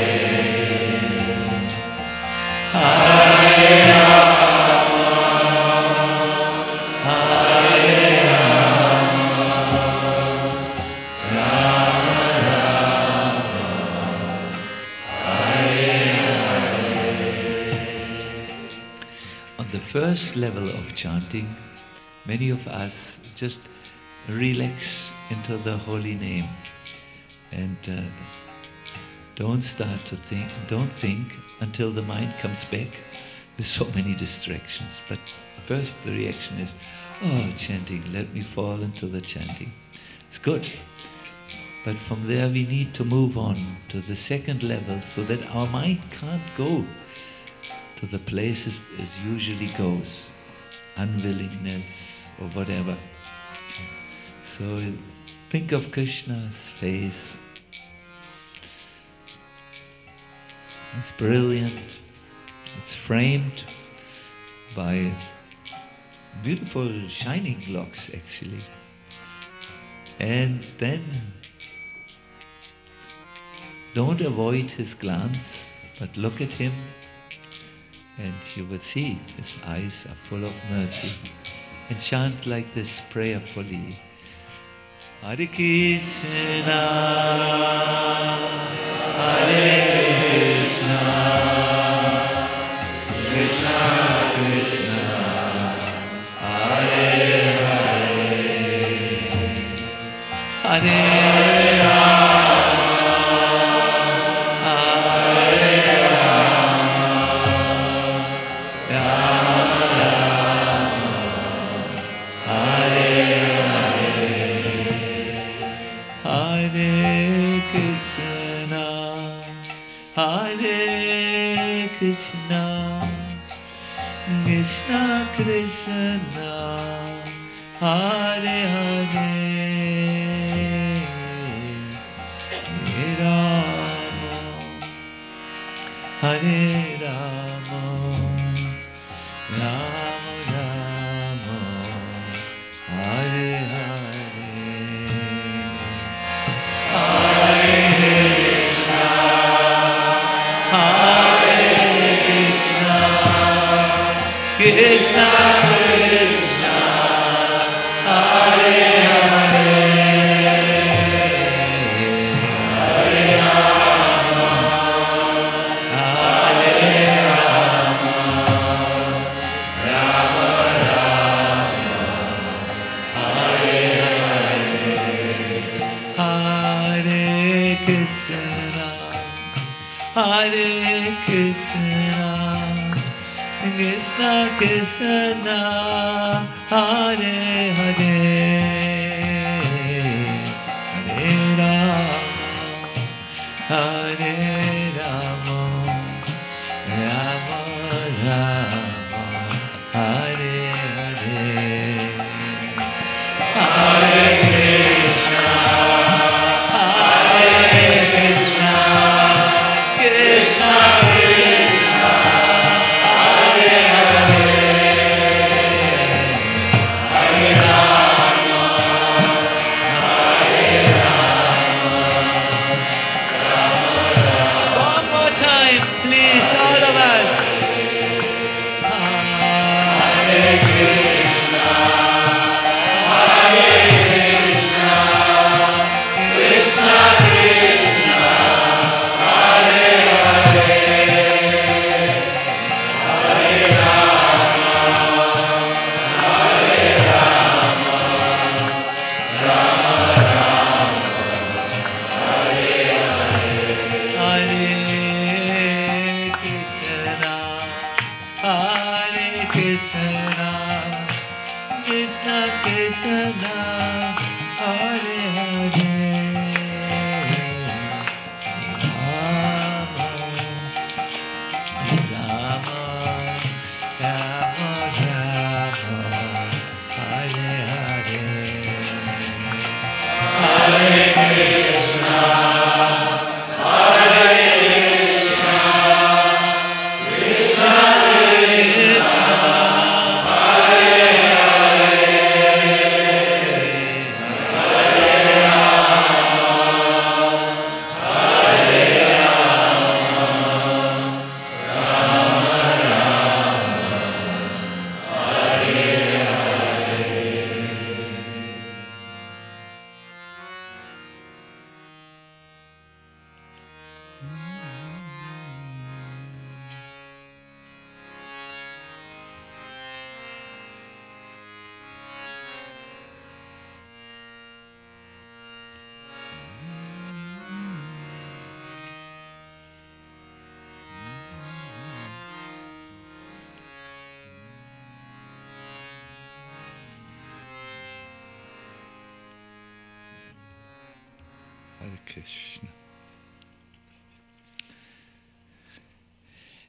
Hare Rama, Hare first level of chanting, many of us just relax into the holy name and don't start to think, don't think until the mind comes back with so many distractions. But first the reaction is, oh, chanting, let me fall into the chanting. It's good. But from there we need to move on to the second level so that our mind can't go to the places it usually goes, unwillingness or whatever. So think of Krishna's face. It's brilliant. It's framed by beautiful shining locks actually. And then don't avoid his glance, but look at him and you will see his eyes are full of mercy. And chant like this prayerfully. Hare Krishna, Hare Krishna, Krishna Krishna, Hare Hare, Hare Rama, Rama Krishna Krishna, Hare Hare, Hare Rama, Hare Rama, Rama Rama, Hare Hare, Hare Krishna, Hare Krishna, Krishna Krishna, Hare Hare, Hare Rama, Hare Rama, Rama Rama, Hare Hare, Hare Krishna, Hare Krishna, Krishna Krishna, Hare Hare, Hare Rama, Hare Rama, Rama Rama, Hare Hare, Hare Krishna, Hare Krishna, Krishna Krishna, Hare Hare, Hare Rama, Hare Rama, Rama Rama. One more time, please, all of us. Hare Krishna, Hare Krishna, Krishna Krishna, Hare Hare, Hare Rama, Hare Rama, Rama Rama, Hare Hare, Hare Krishna, Hare Krishna, Krishna Krishna, Hare Hare, Rama Rama, Rama Rama, Hare Hare, Hare Krishna, Hare Krishna, Krishna Krishna, Hare Krishna.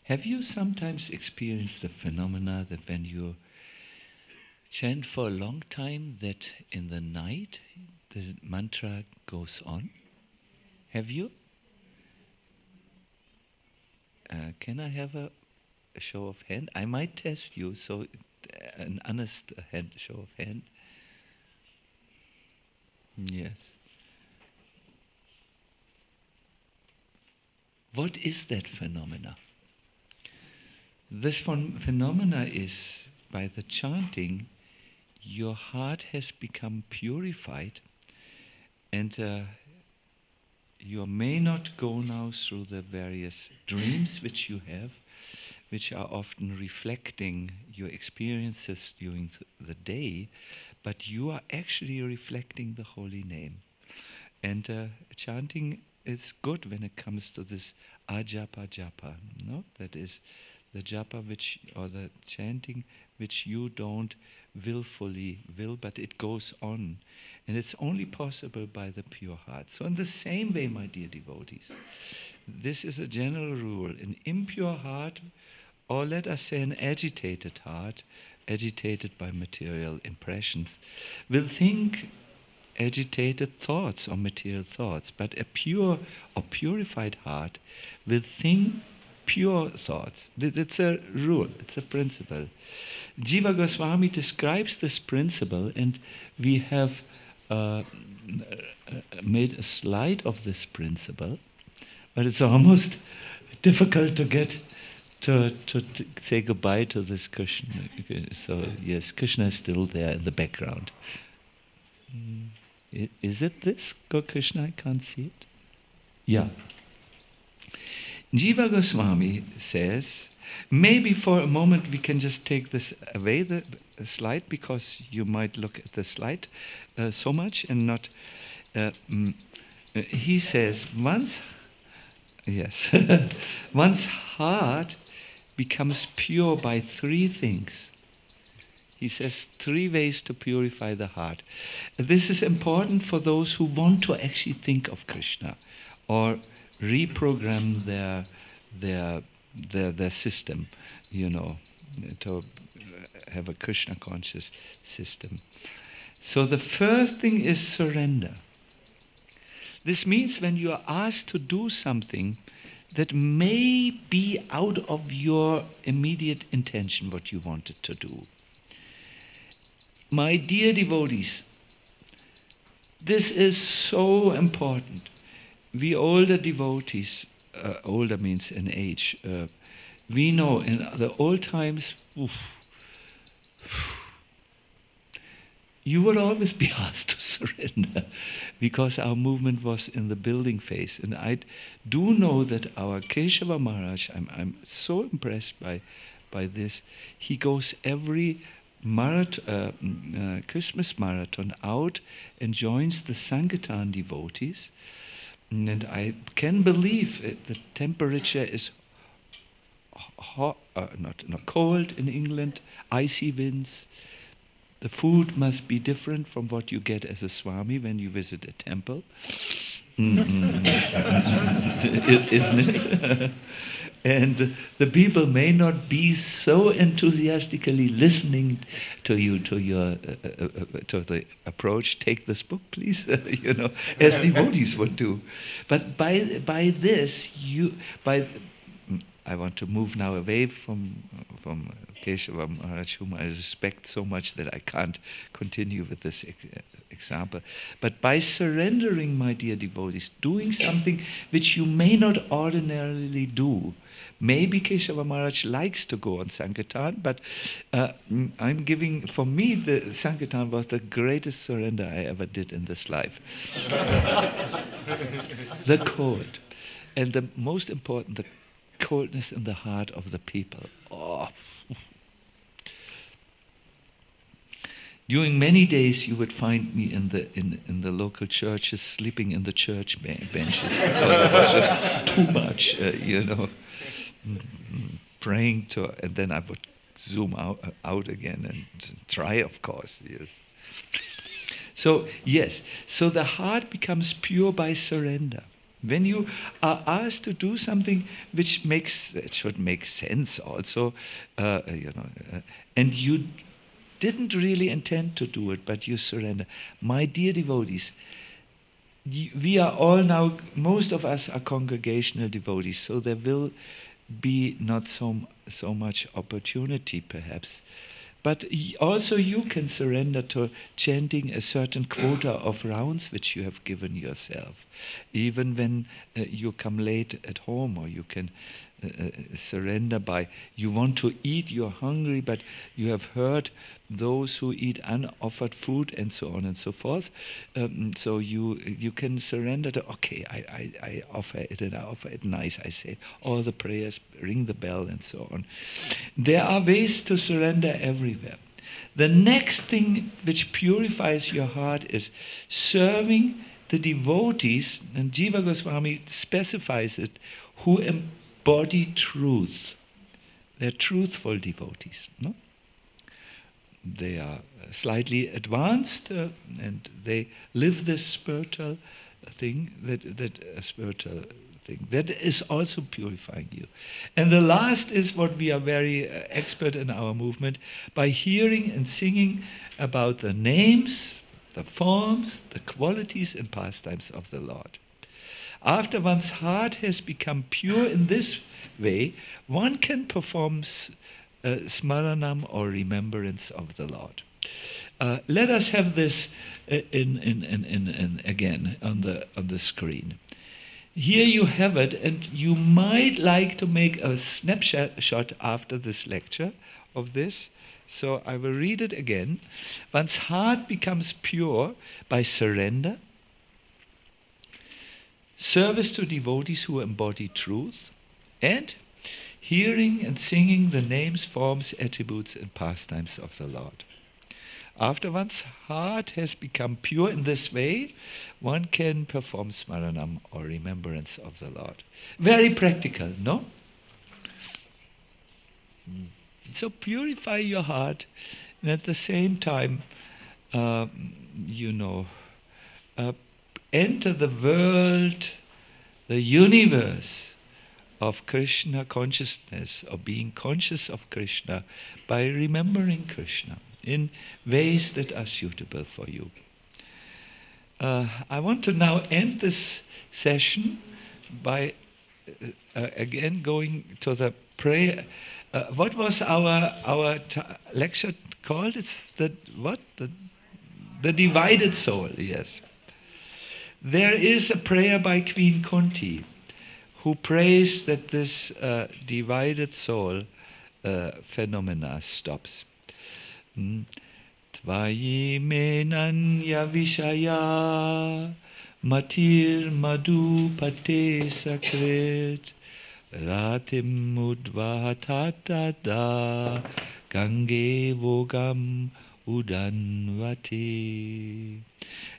Have you sometimes experienced the phenomena that when you chant for a long time, that in the night the mantra goes on? Have you? Can I have a show of hand? I might test you, so an honest show of hand. Yes. What is that phenomena? This phenomena is, by the chanting, your heart has become purified, and you may not go now through the various dreams which you have, which are often reflecting your experiences during the day, but you are actually reflecting the holy name. And chanting is good when it comes to this ajapa japa, no? That is the japa which, or the chanting which you don't willfully will, but it goes on. And it's only possible by the pure heart. So in the same way, my dear devotees, this is a general rule. An impure heart or let us say an agitated heart, agitated by material impressions, will think agitated thoughts or material thoughts, but a pure or purified heart will think pure thoughts. It's a rule, it's a principle. Jiva Goswami describes this principle, and we have made a slide of this principle, but it's almost difficult to get to say goodbye to this Krishna. So yes, Krishna is still there in the background. Is it this, Krishna? I can't see it. Yeah. Jiva Goswami says, maybe for a moment we can just take this away, the slide, because you might look at the slide so much and not... he says, one's heart becomes pure by three things. He says 3 ways to purify the heart. This is important for those who want to actually think of Krishna or reprogram their system, to have a Krishna conscious system. So the first thing is surrender. This means when you are asked to do something that may be out of your immediate intention, what you wanted to do. My dear devotees, this is so important. We older devotees, older means in age, we know in the old times, you would always be asked to surrender because our movement was in the building phase. And I do know that our Keshava Maharaj, I'm so impressed by this. He goes every Christmas marathon out and joins the Sankirtan devotees. And I can believe the temperature is hot, not cold in England, icy winds. The food must be different from what you get as a Swami when you visit a temple. Isn't it? And the people may not be so enthusiastically listening to you, to the approach. Take this book, please, as devotees would do. But by this, I want to move now away from Keshava Maharaj, whom I respect so much that I can't continue with this example. But by surrendering, my dear devotees, doing something which you may not ordinarily do. Maybe Keshava Maharaj likes to go on Sankirtan, but for me, the Sankirtan was the greatest surrender I ever did in this life. The cold. And the most important, the coldness in the heart of the people. Oh. During many days, you would find me in the local churches, sleeping in the church benches because it was just too much, praying to, and then I would zoom out again and try, of course. Yes. So yes, so the heart becomes pure by surrender. When you are asked to do something which should make sense also, and you didn't really intend to do it, but you surrender. My dear devotees, we are all now, most of us are congregational devotees, so there will be not so much opportunity perhaps. But also you can surrender to chanting a certain quota of rounds which you have given yourself. Even when you come late at home, or you can surrender by, you want to eat, you're hungry, but you have heard those who eat unoffered food and so on and so forth. So you can surrender to, okay, I offer it, and I offer it nice. I say all the prayers, ring the bell and so on. There are ways to surrender everywhere. The next thing which purifies your heart is serving the devotees, and Jiva Goswami specifies it, who embody truth. They're truthful devotees. No? They are slightly advanced and they live this spiritual thing, thing. That is also purifying you. And the last is what we are very expert in our movement, by hearing and singing about the names, the forms, the qualities and pastimes of the Lord. After one's heart has become pure in this way, one can perform smaranam or remembrance of the Lord. Let us have this again on the screen. Here you have it, and you might like to make a snapshot after this lecture of this. So I will read it again. One's heart becomes pure by surrender, service to devotees who embody truth, and hearing and singing the names, forms, attributes, and pastimes of the Lord. After one's heart has become pure in this way, one can perform smaranam or remembrance of the Lord. Very practical, no? So purify your heart, and at the same time, enter the world, the universe of Krishna consciousness, of being conscious of Krishna by remembering Krishna in ways that are suitable for you. I want to now end this session by again going to the prayer. What was our lecture called? It's the divided soul. Yes. There is a prayer by Queen Kunti, who prays that this divided soul phenomena stops. Tvayi menanya vishaya matir madhu pate sakrit ratim mudvahatada gange vogam udanvati.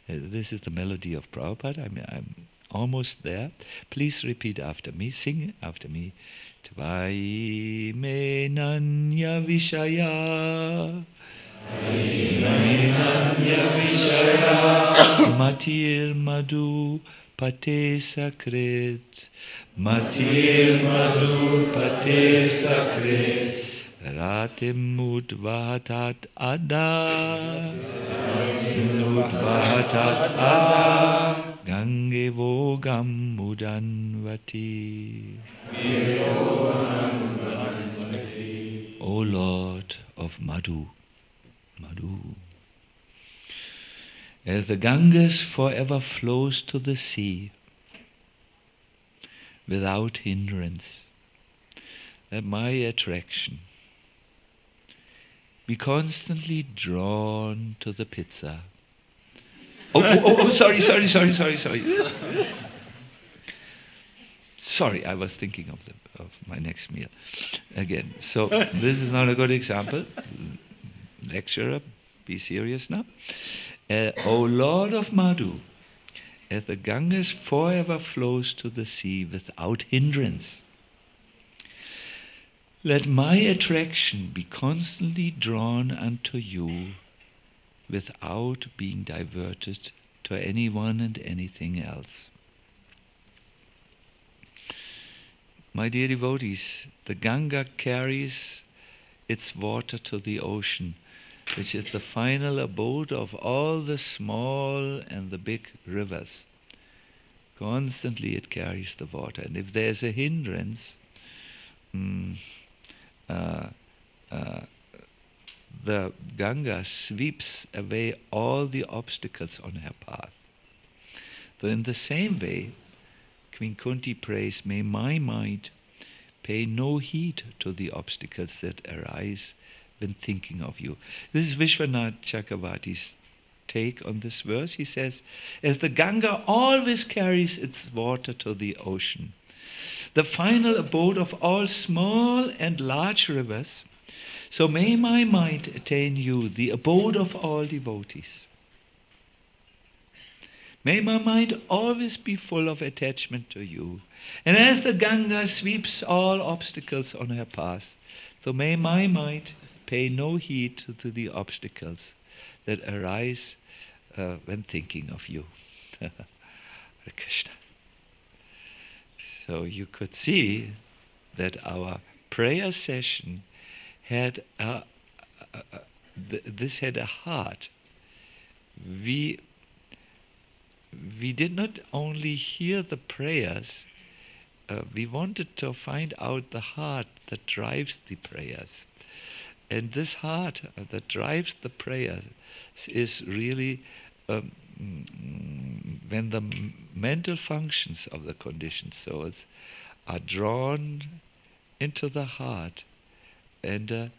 This is the melody of Prabhupada. I'm almost there. Please repeat after me. Sing after me. Tvai menanya vishaya matir madhu pate sakrit matir madhu pate sakrit ratim mudvahatat ada gange vogam mudanvati. O Lord of Madhu, as the Ganges forever flows to the sea without hindrance, let my attraction be constantly drawn to the pizza. Sorry. Sorry, I was thinking of my next meal again. So this is not a good example. Lecturer, be serious now. O Lord of Madhu, as the Ganges forever flows to the sea without hindrance, let my attraction be constantly drawn unto you without being diverted to anyone and anything else. My dear devotees, the Ganga carries its water to the ocean, which is the final abode of all the small and the big rivers. Constantly it carries the water, and if there's a hindrance, the Ganga sweeps away all the obstacles on her path. So in the same way, Queen Kunti prays, may my mind pay no heed to the obstacles that arise when thinking of you. This is Vishwanath Chakravarti's take on this verse. He says, as the Ganga always carries its water to the ocean, the final abode of all small and large rivers, so may my mind attain you, the abode of all devotees. May my mind always be full of attachment to you. And as the Ganga sweeps all obstacles on her path, so may my mind pay no heed to the obstacles that arise when thinking of you. Hare Krishna. So you could see that our prayer session had this had a heart. We did not only hear the prayers, we wanted to find out the heart that drives the prayers. And this heart that drives the prayers is really when the mental functions of the conditioned souls are drawn into the heart, and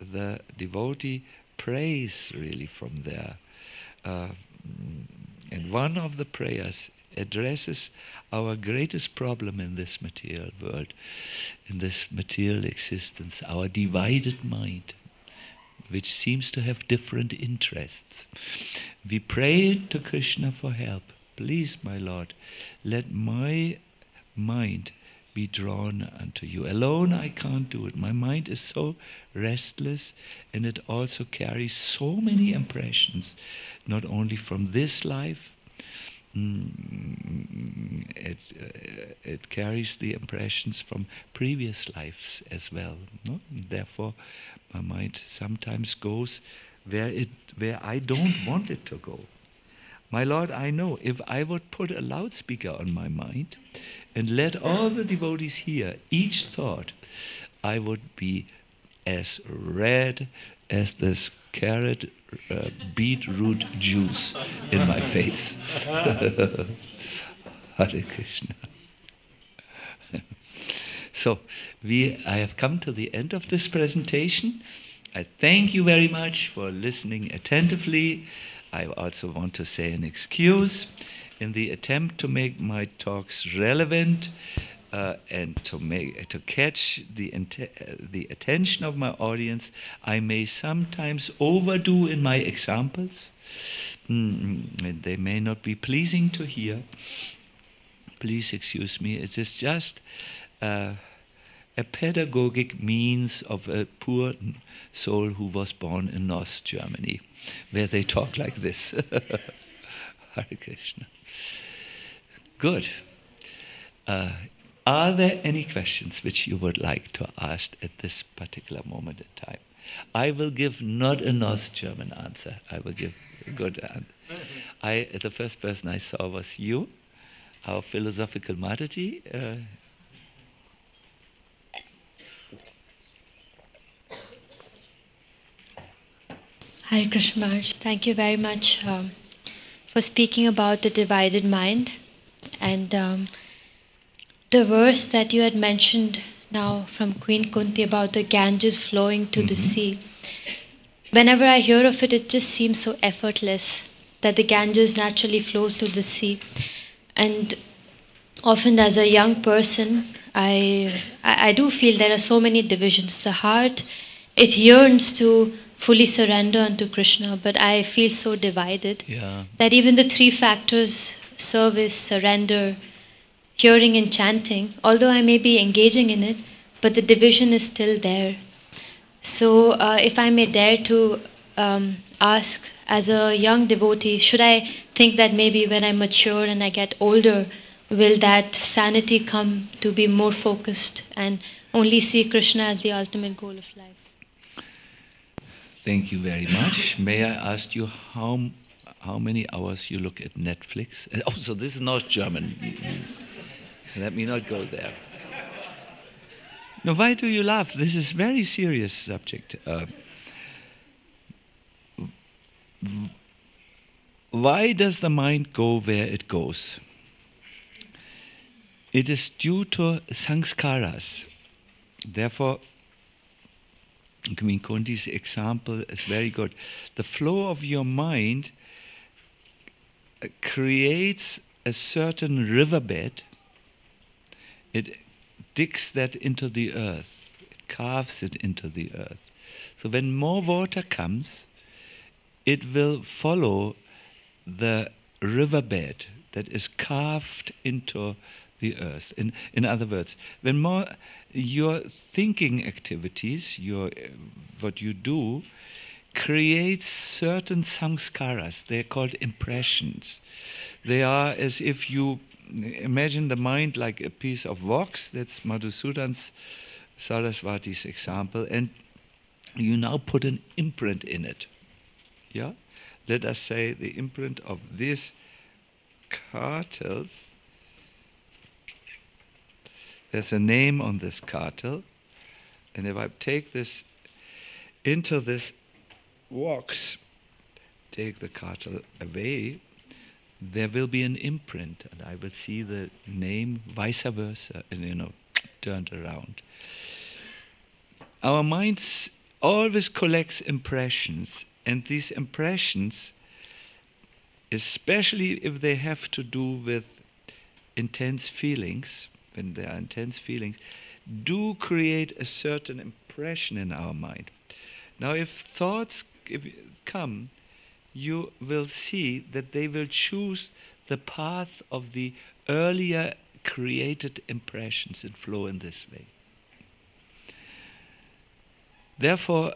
the devotee prays really from there. And one of the prayers addresses our greatest problem in this material world, in this material existence, our divided mind, which seems to have different interests. We pray to Krishna for help. Please, my Lord, let my mind be drawn unto you. Alone I can't do it. My mind is so restless, and it also carries so many impressions, not only from this life, it carries the impressions from previous lives as well. No? Therefore, my mind sometimes goes where I don't want it to go. My Lord, I know if I would put a loudspeaker on my mind and let all the devotees hear each thought, I would be as red as this carrot beetroot juice in my face. Hare Krishna. So, I have come to the end of this presentation. I thank you very much for listening attentively. I also want to say an excuse. In the attempt to make my talks relevant and to catch the attention of my audience, I may sometimes overdo in my examples. And they may not be pleasing to hear. Please excuse me. It is just a pedagogic means of a poor soul who was born in North Germany, where they talk like this. Hare Krishna. Good. Are there any questions which you would like to ask at this particular moment in time? I will give not a North German answer. I will give a good answer. The first person I saw was you, our philosophical Mataji. Hare Krishna Maharaj, thank you very much for speaking about the divided mind. And the verse that you had mentioned now from Queen Kunti about the Ganges flowing to the sea, whenever I hear of it, it just seems so effortless that the Ganges naturally flows to the sea. And often as a young person, I do feel there are so many divisions. The heart, it yearns to fully surrender unto Krishna, but I feel so divided that even the three factors, service, surrender, hearing and chanting, although I may be engaging in it, but the division is still there. So if I may dare to ask, as a young devotee, should I think that maybe when I mature and I get older, will that sanity come to be more focused and only see Krishna as the ultimate goal of life? Thank you very much. May I ask you how many hours you look at Netflix? And also, this is North German. Let me not go there. No, why do you laugh? This is a very serious subject. Why does the mind go where it goes? It is due to sanskaras. Therefore, Queen Kunti's example is very good. The flow of your mind creates a certain riverbed. It digs that into the earth. It carves it into the earth. So when more water comes, it will follow the riverbed that is carved into the earth. In other words, when more your thinking activities, what you do, creates certain samskaras. They're called impressions. They are as if you imagine the mind like a piece of wax. That's Madhusudan's Saraswati's example. And you now put an imprint in it. Yeah? Let us say the imprint of these cartels. There's a name on this cartel. And if I take this into this wax, take the cartel away, there will be an imprint, and I will see the name vice versa, and turned around. Our minds always collects impressions, and these impressions, especially if they have to do with intense feelings, when there are intense feelings, do create a certain impression in our mind. Now, if thoughts come, you will see that they will choose the path of the earlier created impressions and flow in this way. Therefore,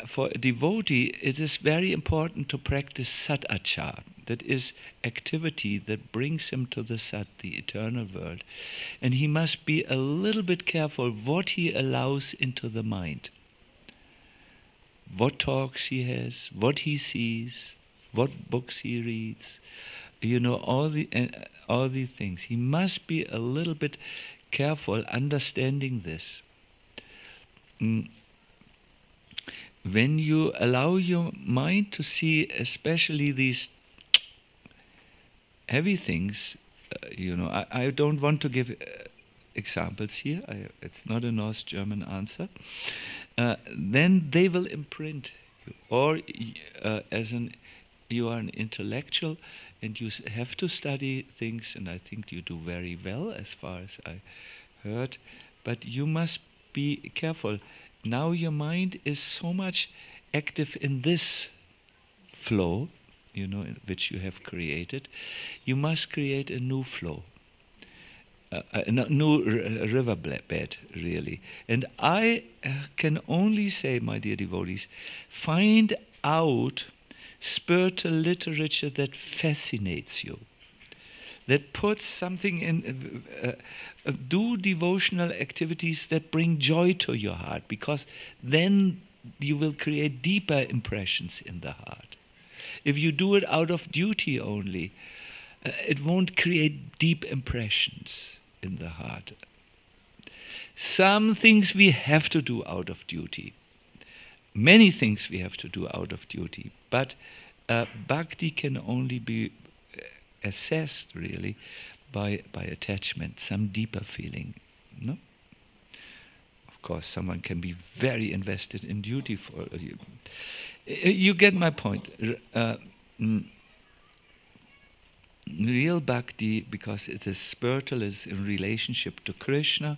for a devotee, it is very important to practice sadachar, that is activity that brings him to the sat, the eternal world. And he must be a little bit careful what he allows into the mind. What talks he has, what he sees, what books he reads, all these things. He must be a little bit careful understanding this. When you allow your mind to see especially these heavy things, I don't want to give examples here, it's not a North German answer, then they will imprint you. Or you are an intellectual and you have to study things, and I think you do very well as far as I heard, but you must be careful. Now your mind is so much active in this flow, which you have created. You must create a new flow. A new riverbed, really. And I can only say, my dear devotees, find out spiritual literature that fascinates you, that puts something in, do devotional activities that bring joy to your heart, because then you will create deeper impressions in the heart. If you do it out of duty only, it won't create deep impressions in the heart. Some things we have to do out of duty. Many things we have to do out of duty. But bhakti can only be assessed, really, by attachment, some deeper feeling. No? Of course, someone can be very invested in duty for you. You get my point. Real bhakti, because it is spiritual, is in relationship to Krishna,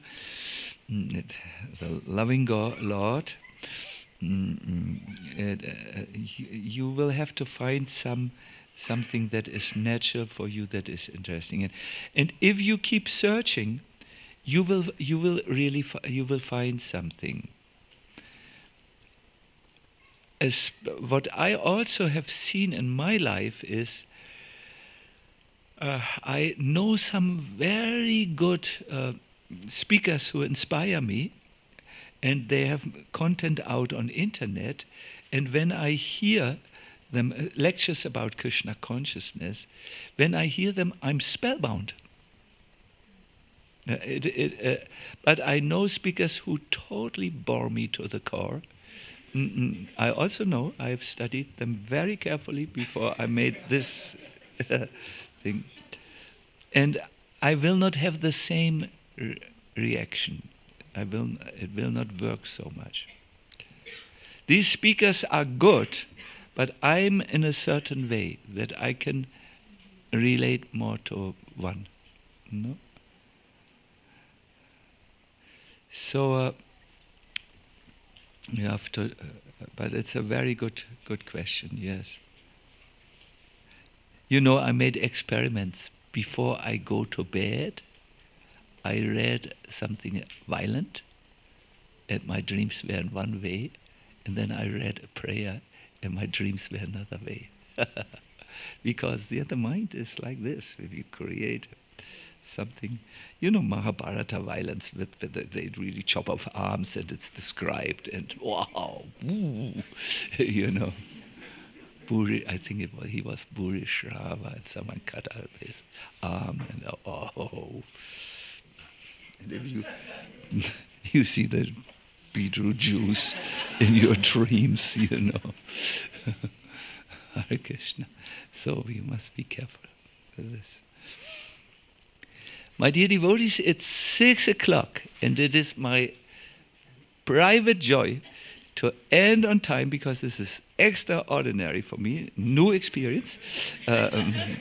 the loving God, Lord. You will have to find something that is natural for you, that is interesting, and if you keep searching, you will find something. As what I also have seen in my life is, I know some very good speakers who inspire me, and they have content out on internet, and when I hear them, lectures about Krishna consciousness, when I hear them, I'm spellbound. But I know speakers who totally bore me to the core. I also know I've studied them very carefully before I made this thing. And I will not have the same reaction. It will not work so much. These speakers are good, but I'm in a certain way that I can relate more to one. No? So you have to, but it's a very good question. Yes. I made experiments before I go to bed. I read something violent, and my dreams were in one way, and then I read a prayer, and my dreams were another way. because the mind is like this. If you create something, you know, Mahabharata violence, they really chop off arms and it's described, and wow, you know. I think he was Burishrava, and someone cut out his arm, and oh. And if you see the beetroot juice in your dreams, you know. Hare Krishna. So we must be careful with this. My dear devotees, it's 6 o'clock, and it is my private joy to end on time, because this is extraordinary for me, new experience,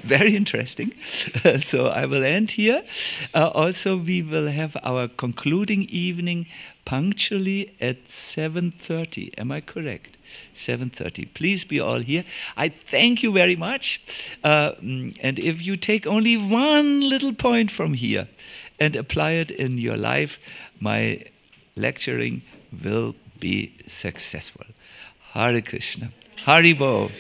very interesting. So I will end here. Also, we will have our concluding evening punctually at 7:30. Am I correct? 7:30. Please be all here. I thank you very much. And if you take only one little point from here and apply it in your life, my lecturing will be successful. Hare Krishna. Haribol.